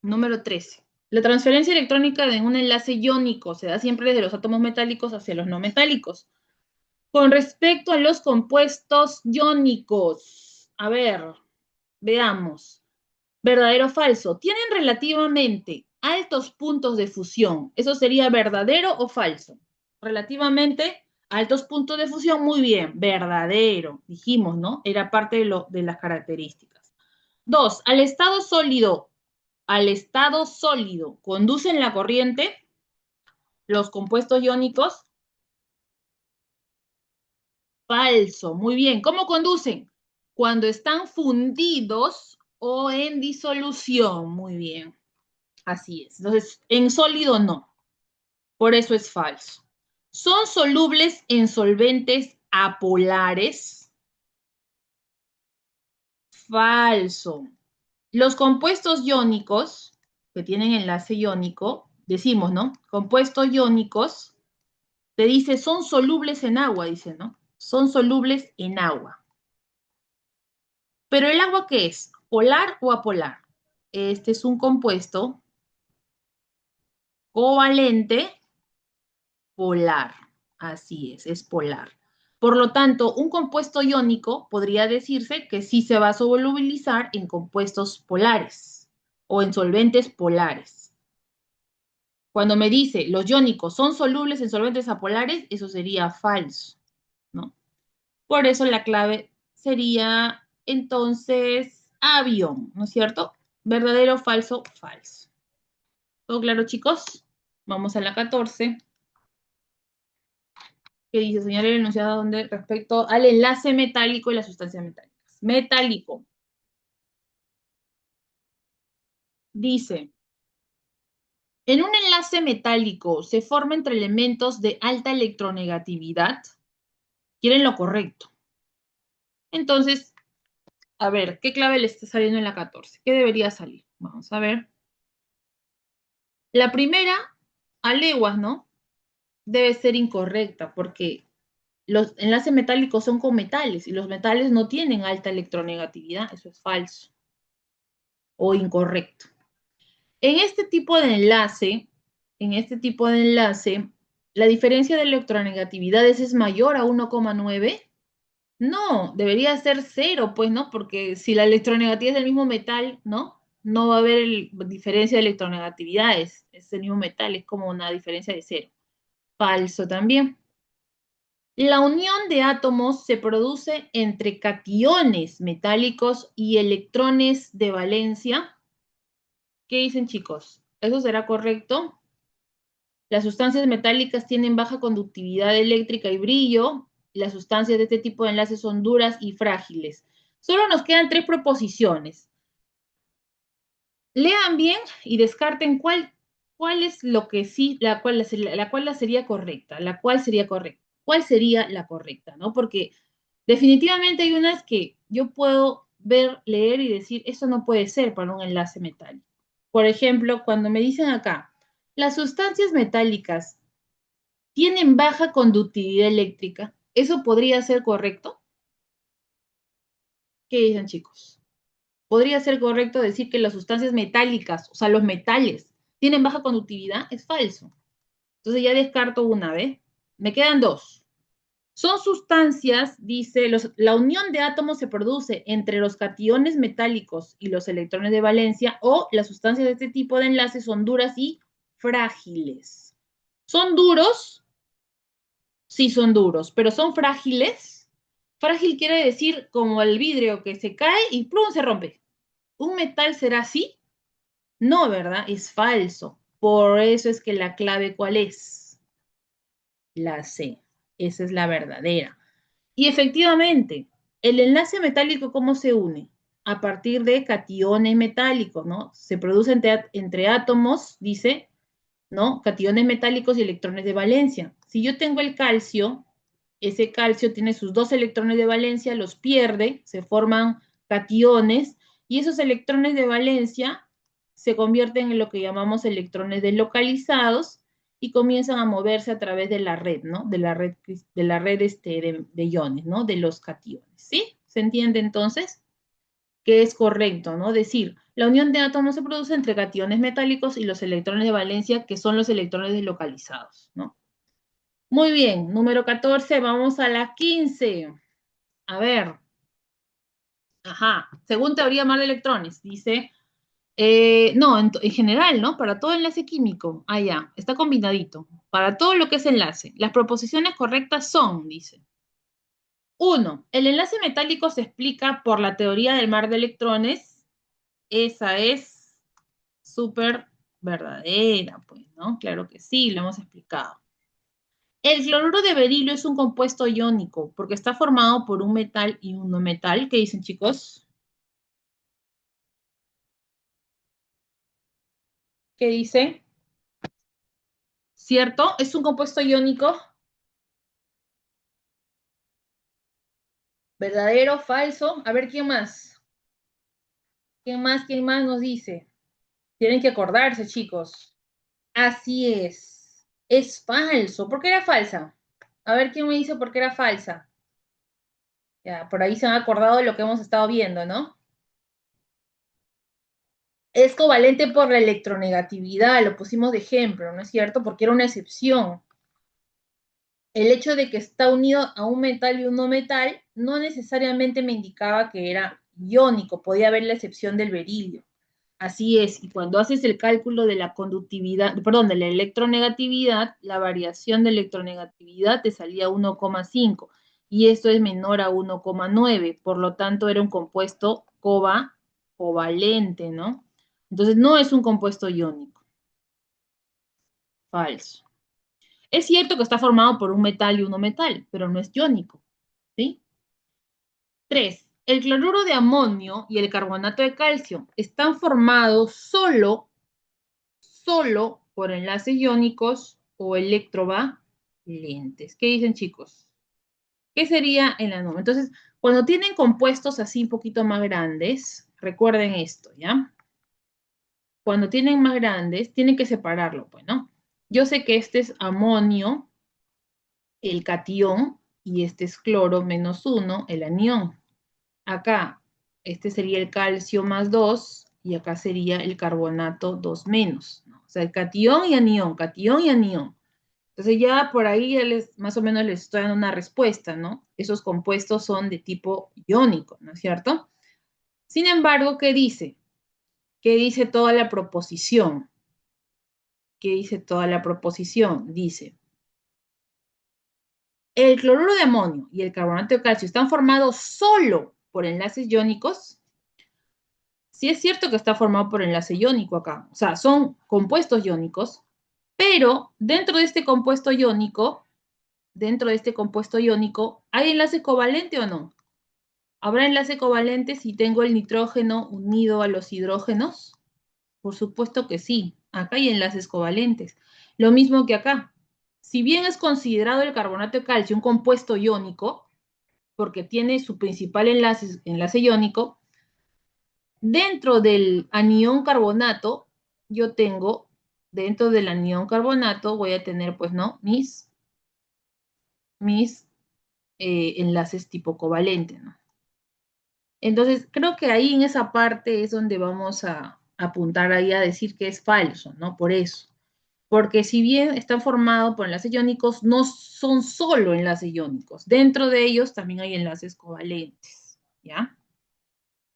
Número 13. La transferencia electrónica de un enlace iónico se da siempre desde los átomos metálicos hacia los no metálicos. Con respecto a los compuestos iónicos, a ver, veamos. ¿Verdadero o falso? Tienen relativamente altos puntos de fusión. ¿Eso sería verdadero o falso? Relativamente altos puntos de fusión, muy bien, verdadero. Dijimos, ¿no? Era parte de las características. Dos, al estado sólido, ¿conducen la corriente los compuestos iónicos? Falso, muy bien. ¿Cómo conducen? Cuando están fundidos o en disolución, muy bien. Así es. Entonces, en sólido no. Por eso es falso. ¿Son solubles en solventes apolares? Falso. Los compuestos iónicos que tienen enlace iónico, decimos, ¿no? Compuestos iónicos, te dice, son solubles en agua, dice, ¿no? Son solubles en agua. Pero el agua, ¿qué es? ¿Polar o apolar? Este es un compuesto covalente polar. Así es polar. Por lo tanto, un compuesto iónico podría decirse que sí se va a solubilizar en compuestos polares o en solventes polares. Cuando me dice los iónicos son solubles en solventes apolares, eso sería falso, ¿no? Por eso la clave sería entonces avión, ¿no es cierto? ¿Verdadero, falso, falso? ¿Todo claro, chicos? Vamos a la 14. Que dice, señala el enunciado donde respecto al enlace metálico y las sustancias metálicas. Metálico. Dice, en un enlace metálico se forma entre elementos de alta electronegatividad. Quieren lo correcto. Entonces, a ver, ¿qué clave le está saliendo en la 14? ¿Qué debería salir? Vamos a ver. La primera, a leguas, ¿no? Debe ser incorrecta porque los enlaces metálicos son con metales y los metales no tienen alta electronegatividad. Eso es falso o incorrecto. En este tipo de enlace, la diferencia de electronegatividades es mayor a 1,9. No, debería ser cero, pues, ¿no? Porque si la electronegatividad es del mismo metal, ¿no? No va a haber diferencia de electronegatividades. Es el mismo metal, es como una diferencia de cero. Falso también. La unión de átomos se produce entre cationes metálicos y electrones de valencia. ¿Qué dicen, chicos? ¿Eso será correcto? Las sustancias metálicas tienen baja conductividad eléctrica y brillo. Y las sustancias de este tipo de enlaces son duras y frágiles. Solo nos quedan tres proposiciones. Lean bien y descarten cuál es lo que sí, la cual sería correcta, la cual sería correcta. ¿Cuál sería la correcta? ¿No? Porque definitivamente hay unas que yo puedo ver, leer y decir, eso no puede ser para un enlace metálico. Por ejemplo, cuando me dicen acá, las sustancias metálicas tienen baja conductividad eléctrica, ¿eso podría ser correcto? ¿Qué dicen, chicos? ¿Podría ser correcto decir que las sustancias metálicas, o sea, los metales, tienen baja conductividad? Es falso. Entonces ya descarto una vez. Me quedan dos. Son sustancias, dice, la unión de átomos se produce entre los cationes metálicos y los electrones de valencia, o las sustancias de este tipo de enlaces son duras y frágiles. ¿Son duros? Sí, son duros, pero son frágiles. Frágil quiere decir como el vidrio que se cae y ¡plum! Se rompe. ¿Un metal será así? No, ¿verdad? Es falso. Por eso es que la clave, ¿cuál es? La C. Esa es la verdadera. Y efectivamente, el enlace metálico, ¿cómo se une? A partir de cationes metálicos, ¿no? Se produce entre átomos, dice, ¿no? Cationes metálicos y electrones de valencia. Si yo tengo el calcio, ese calcio tiene sus dos electrones de valencia, los pierde, se forman cationes, y esos electrones de valencia se convierten en lo que llamamos electrones deslocalizados y comienzan a moverse a través de la red, ¿no? De la red de iones, ¿no? De los cationes, ¿sí? ¿Se entiende entonces? Que es correcto, ¿no? Decir, La unión de átomos se produce entre cationes metálicos y los electrones de valencia, que son los electrones deslocalizados, ¿no? Muy bien, número 14, vamos a la 15. A ver, ajá, según teoría mar de electrones, dice, no, en general, ¿no? Para todo enlace químico, ah, ya, está combinadito. Para todo lo que es enlace, las proposiciones correctas son, dice. Uno, el enlace metálico se explica por la teoría del mar de electrones. Esa es súper verdadera, pues, ¿no? Claro que sí, lo hemos explicado. El cloruro de berilio es un compuesto iónico porque está formado por un metal y un no metal. ¿Qué dicen, chicos? ¿Qué dicen? ¿Cierto? ¿Es un compuesto iónico? ¿Verdadero? ¿Falso? A ver, ¿quién más? ¿Quién más? ¿Quién más nos dice? Tienen que acordarse, chicos. Así es. Es falso. ¿Por qué era falsa? A ver, ¿quién me dice por qué era falsa? Ya, por ahí se han acordado de lo que hemos estado viendo, ¿no? Es covalente por la electronegatividad, lo pusimos de ejemplo, ¿no es cierto? Porque era una excepción. El hecho de que está unido a un metal y un no metal no necesariamente me indicaba que era iónico, podía haber la excepción del berilio. Así es, y cuando haces el cálculo de la conductividad, perdón, de la electronegatividad, la variación de electronegatividad te salía 1,5 y esto es menor a 1,9, por lo tanto era un compuesto covalente, ¿no? Entonces no es un compuesto iónico, falso. Es cierto que está formado por un metal y un no metal, pero no es iónico, ¿sí? 3. El cloruro de amonio y el carbonato de calcio están formados solo por enlaces iónicos o electrovalentes. ¿Qué dicen, chicos? ¿Qué sería el anómalo? Entonces, cuando tienen compuestos así un poquito más grandes, recuerden esto, ¿ya? Cuando tienen más grandes, tienen que separarlo, pues, ¿no? Yo sé que este es amonio, el catión, y este es cloro -1, el anión. Acá, este sería el calcio +2, y acá sería el carbonato 2 menos, ¿no? O sea, el catión y anión, catión y anión. Entonces ya por ahí ya más o menos les estoy dando una respuesta, ¿no? Esos compuestos son de tipo iónico, ¿no es cierto? Sin embargo, ¿qué dice? ¿Qué dice toda la proposición? ¿Qué dice toda la proposición? Dice, el cloruro de amonio y el carbonato de calcio están formados solo por enlaces iónicos. Sí es cierto que está formado por enlace iónico acá, o sea, son compuestos iónicos, pero dentro de este compuesto iónico, ¿hay enlace covalente o no? ¿Habrá enlace covalente si tengo el nitrógeno unido a los hidrógenos? Por supuesto que sí, acá hay enlaces covalentes. Lo mismo que acá. Si bien es considerado el carbonato de calcio un compuesto iónico, porque tiene su principal enlace iónico, dentro del anión carbonato, yo tengo, dentro del anión carbonato, voy a tener, pues, ¿no? Mis enlaces tipo covalente, ¿no? Entonces, creo que ahí en esa parte es donde vamos a apuntar ahí a decir que es falso, ¿no? Por eso. Porque si bien están formados por enlaces iónicos, no son solo enlaces iónicos. Dentro de ellos también hay enlaces covalentes, ¿ya?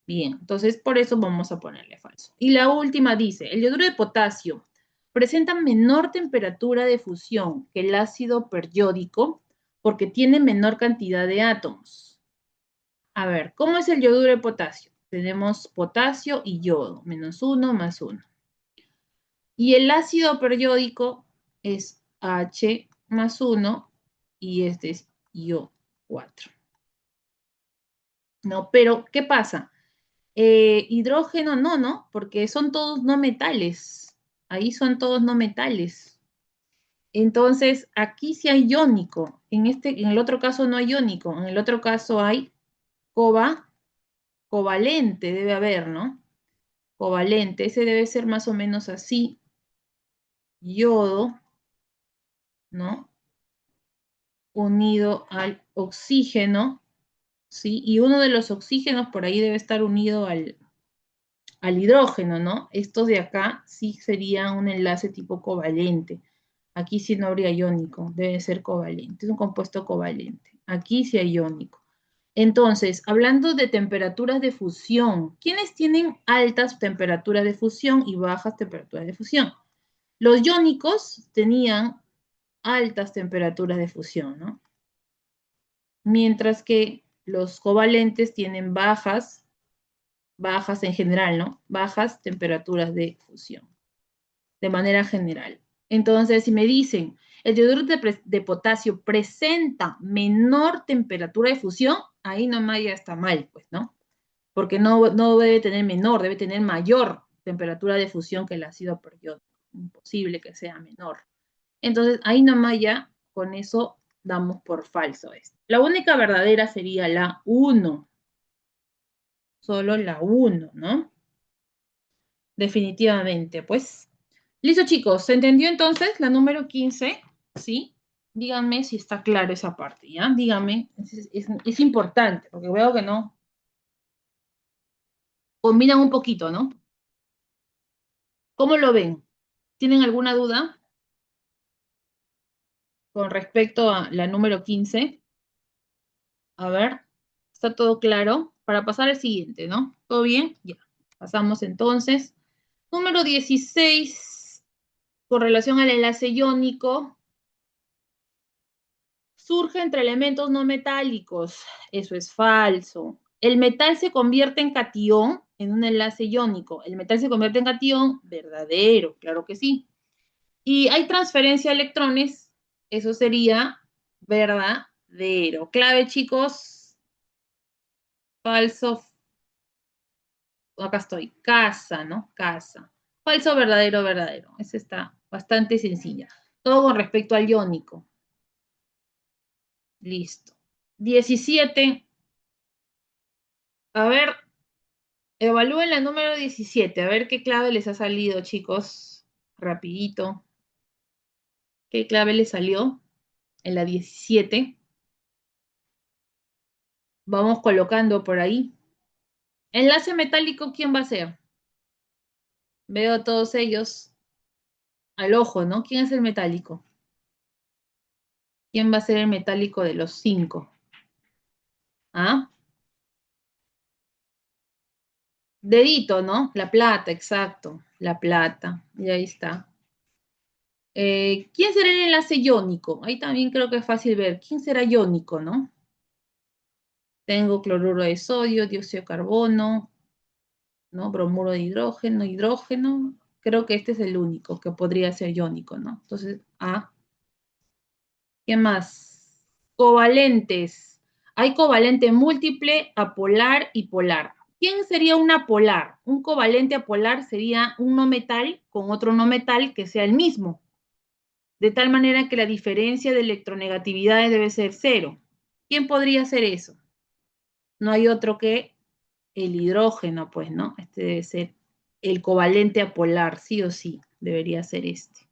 Bien, entonces por eso vamos a ponerle falso. Y la última dice, el yoduro de potasio presenta menor temperatura de fusión que el ácido periódico porque tiene menor cantidad de átomos. A ver, ¿cómo es el yoduro de potasio? Tenemos potasio y yodo, -1 +1. Y el ácido periódico es H+1 y este es IO4. ¿No? Pero, ¿qué pasa? Hidrógeno no, ¿no? Porque son todos no metales. Ahí son todos no metales. Entonces, aquí sí hay iónico. En el otro caso no hay iónico. En el otro caso hay covalente, debe haber, ¿no? Covalente. Ese debe ser más o menos así. Yodo, ¿no? Unido al oxígeno, ¿sí? Y uno de los oxígenos por ahí debe estar unido al hidrógeno, ¿no? Estos de acá sí sería un enlace tipo covalente. Aquí sí no habría iónico, debe ser covalente, es un compuesto covalente. Aquí sí hay iónico. Entonces, hablando de temperaturas de fusión, ¿quiénes tienen altas temperaturas de fusión y bajas temperaturas de fusión? Los iónicos tenían altas temperaturas de fusión, ¿no? Mientras que los covalentes tienen bajas en general, ¿no? Bajas temperaturas de fusión, de manera general. Entonces, si me dicen, el dioduro de potasio presenta menor temperatura de fusión, ahí nomás ya está mal, pues, ¿no? Porque no debe tener menor, debe tener mayor temperatura de fusión que el ácido periódico. Imposible que sea menor. Entonces, ahí nomás ya con eso damos por falso esto. La única verdadera sería la 1. Solo la 1, ¿no? Definitivamente, pues. Listo, chicos. ¿Se entendió entonces la número 15? ¿Sí? Díganme si está claro esa parte, ¿ya? Díganme. Es importante, porque veo que no. Combinan un poquito, ¿no? ¿Cómo lo ven? ¿Tienen alguna duda con respecto a la número 15? A ver, ¿está todo claro? Para pasar al siguiente, ¿no? ¿Todo bien? Ya. Pasamos entonces. Número 16, con relación al enlace iónico, surge entre elementos no metálicos. Eso es falso. El metal se convierte en catión en un enlace iónico. El metal se convierte en catión, verdadero, claro que sí. Y hay transferencia de electrones, eso sería verdadero. Clave, chicos, falso, acá estoy, casa, ¿no? Casa. Falso, verdadero, verdadero. Esa está bastante sencilla. Todo con respecto al iónico. Listo. 17. A ver, evalúen la número 17. A ver qué clave les ha salido, chicos. Rapidito. ¿Qué clave les salió en la 17? Vamos colocando por ahí. Enlace metálico, ¿quién va a ser? Veo a todos ellos al ojo, ¿no? ¿Quién es el metálico? ¿Quién va a ser el metálico de los 5? ¿Ah? Dedito, ¿no? La plata, exacto. La plata. Y ahí está. ¿Quién será el enlace iónico? Ahí también creo que es fácil ver. ¿Quién será iónico, no? Tengo cloruro de sodio, dióxido de carbono, ¿no? Bromuro de hidrógeno, hidrógeno. Creo que este es el único que podría ser iónico, ¿no? Entonces, A. ¿Qué más? Covalentes. Hay covalente múltiple, apolar y polar. ¿Quién sería una polar? Un covalente apolar sería un no metal con otro no metal que sea el mismo, de tal manera que la diferencia de electronegatividades debe ser cero. ¿Quién podría hacer eso? No hay otro que el hidrógeno, pues, ¿no? Este debe ser el covalente apolar, sí o sí, debería ser este.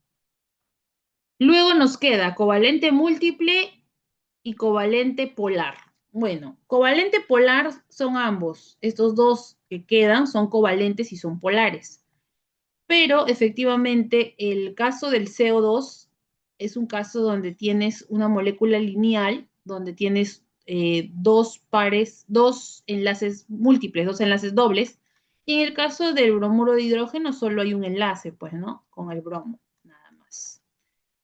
Luego nos queda covalente múltiple y covalente polar. Bueno, covalente polar son ambos. Estos dos que quedan son covalentes y son polares. Pero efectivamente el caso del CO2 es un caso donde tienes una molécula lineal, donde tienes dos enlaces múltiples, dos enlaces dobles. Y en el caso del bromuro de hidrógeno solo hay un enlace, pues, ¿no? Con el bromo, nada más.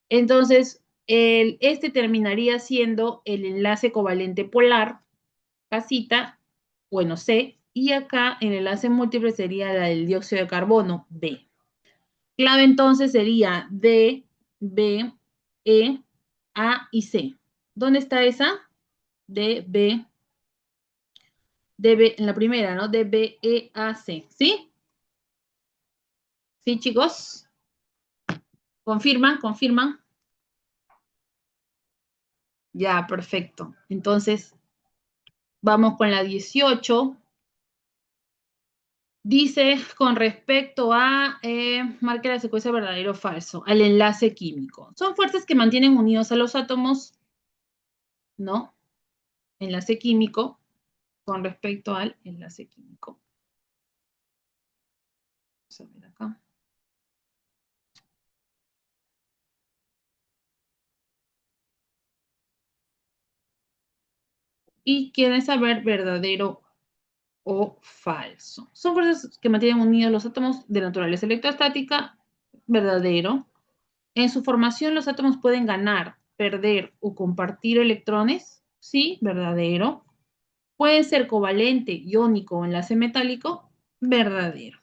Entonces, este terminaría siendo el enlace covalente polar, casita, bueno, C, y acá el enlace múltiple sería la del dióxido de carbono, B. Clave entonces sería D, B, E, A y C. ¿Dónde está esa? D, B, D, B, en la primera, ¿no? D, B, E, A, C. ¿Sí? ¿Sí, chicos? ¿Confirman? ¿Confirman? Ya, perfecto. Entonces, vamos con la 18. Dice con respecto a, marque la secuencia verdadero o falso, al enlace químico. Son fuerzas que mantienen unidos a los átomos, ¿no? Enlace químico con respecto al enlace químico. Vamos a ver acá. Y quieren saber verdadero o falso. Son fuerzas que mantienen unidos los átomos de naturaleza electrostática, verdadero. En su formación los átomos pueden ganar, perder o compartir electrones, sí, verdadero. Pueden ser covalente, iónico o enlace metálico, verdadero.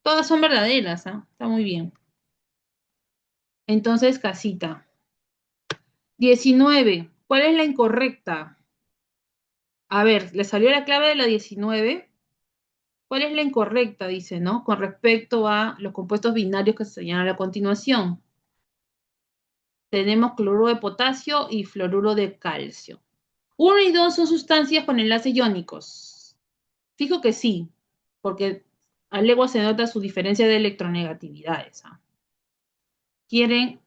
Todas son verdaderas, ¿ah? Está muy bien. Entonces, casita. 19. ¿Cuál es la incorrecta? A ver, le salió la clave de la 19. ¿Cuál es la incorrecta? Dice, ¿no? Con respecto a los compuestos binarios que se señalan a continuación. Tenemos cloruro de potasio y fluoruro de calcio. 1 y 2 son sustancias con enlaces iónicos. Fijo que sí, porque a legua se nota su diferencia de electronegatividades. ¿Ah? Quieren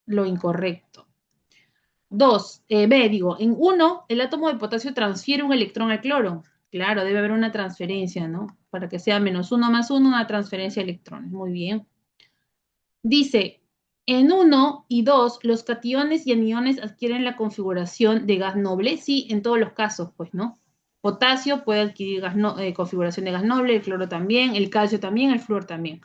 lo incorrecto. 2, en 1, el átomo de potasio transfiere un electrón al cloro. Claro, debe haber una transferencia, ¿no? Para que sea -1 más 1, una transferencia de electrones. Muy bien. Dice, en 1 y 2, los cationes y aniones adquieren la configuración de gas noble. Sí, en todos los casos, pues, ¿no? Potasio puede adquirir configuración de gas noble, el cloro también, el calcio también, el flúor también.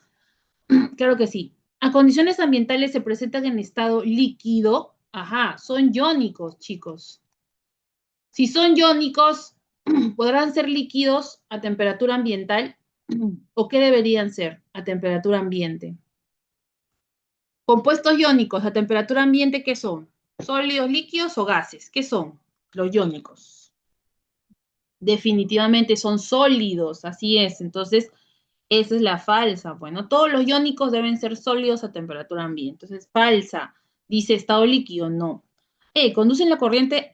Claro que sí. A condiciones ambientales se presentan en estado líquido. Ajá, son iónicos, chicos. Si son iónicos, podrán ser líquidos a temperatura ambiental o qué deberían ser a temperatura ambiente. Compuestos iónicos a temperatura ambiente, ¿qué son? ¿Sólidos, líquidos o gases? ¿Qué son los iónicos? Definitivamente son sólidos, así es. Entonces, esa es la falsa. Bueno, todos los iónicos deben ser sólidos a temperatura ambiente. Entonces, falsa. Dice estado líquido, no. ¿Conducen la corriente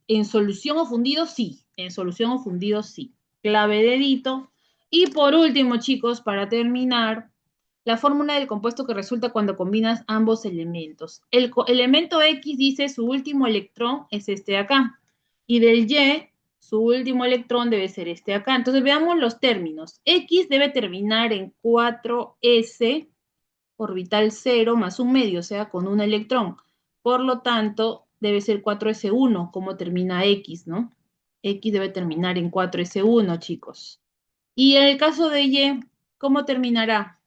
en solución o fundido? Sí. En solución o fundido, sí. Clave dedito. Y por último, chicos, para terminar, la fórmula del compuesto que resulta cuando combinas ambos elementos. El elemento X dice su último electrón es este de acá. Y del Y, su último electrón debe ser este de acá. Entonces veamos los términos. X debe terminar en 4s orbital 0 más un medio, o sea, con un electrón. Por lo tanto, debe ser 4s1, como termina X, ¿no? X debe terminar en 4s1, chicos. Y en el caso de Y, ¿cómo terminará?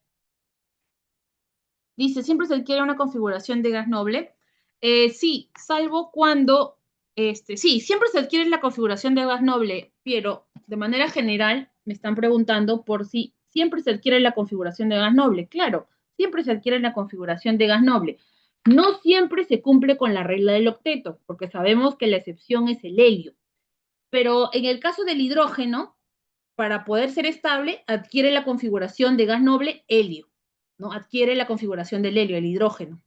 Dice, siempre se adquiere una configuración de gas noble. Sí, salvo cuando, sí, siempre se adquiere la configuración de gas noble, pero de manera general me están preguntando por si siempre se adquiere la configuración de gas noble. Claro, siempre se adquiere la configuración de gas noble. No siempre se cumple con la regla del octeto, porque sabemos que la excepción es el helio. Pero en el caso del hidrógeno, para poder ser estable, adquiere la configuración de gas noble helio, ¿no? Adquiere la configuración del helio, el hidrógeno,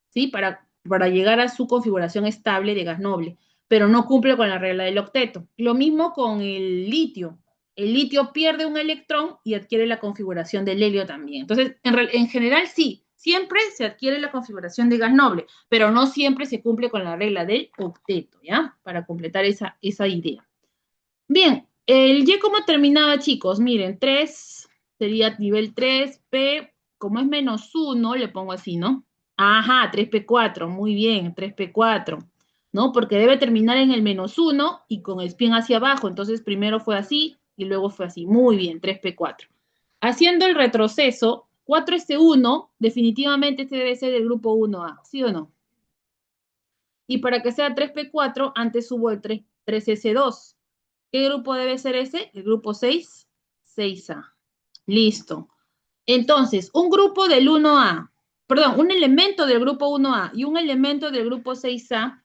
¿sí? Para llegar a su configuración estable de gas noble, pero no cumple con la regla del octeto. Lo mismo con el litio. El litio pierde un electrón y adquiere la configuración del helio también. Entonces, en general, sí, siempre se adquiere la configuración de gas noble, pero no siempre se cumple con la regla del octeto, ¿ya? Para completar esa idea. Bien, el Y cómo terminaba, chicos. Miren, 3 sería nivel 3, P, como es -1, le pongo así, ¿no? Ajá, 3p4, muy bien, 3p4, ¿no? Porque debe terminar en el -1 y con el spin hacia abajo. Entonces, primero fue así y luego fue así. Muy bien, 3p4. Haciendo el retroceso, 4s1, definitivamente este debe ser del grupo 1A, ¿sí o no? Y para que sea 3p4, antes hubo el 3s2. ¿Qué grupo debe ser ese? El grupo 6, 6A. Listo. Entonces, un grupo del 1A, perdón, un elemento del grupo 1A y un elemento del grupo 6A,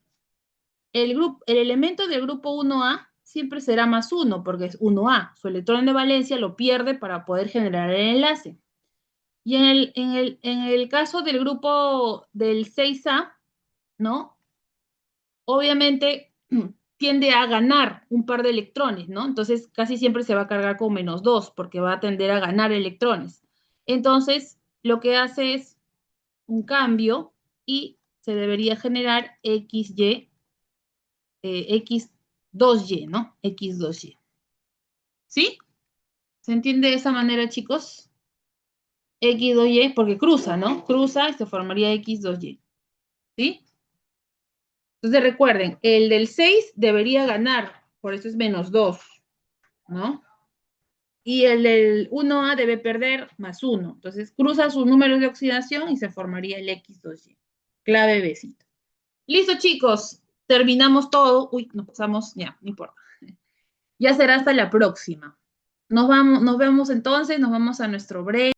el elemento del grupo 1A siempre será +1 porque es 1A. Su electrón de valencia lo pierde para poder generar el enlace. Y en el caso del grupo del 6A, ¿no? Obviamente tiende a ganar un par de electrones, ¿no? Entonces casi siempre se va a cargar con -2 porque va a tender a ganar electrones. Entonces, lo que hace es un cambio y se debería generar XY, X2Y, ¿no? X2Y. ¿Sí? ¿Se entiende de esa manera, chicos? X2Y, porque cruza, ¿no? Cruza y se formaría X2Y. ¿Sí? Entonces recuerden, el del 6 debería ganar, por eso es -2, ¿no? Y el del 1A debe perder +1. Entonces cruza sus números de oxidación y se formaría el X2Y. Clave besito. Listo, chicos. Terminamos todo. Uy, nos pasamos, ya, no importa. Ya será hasta la próxima. Nos vemos entonces, nos vamos a nuestro break.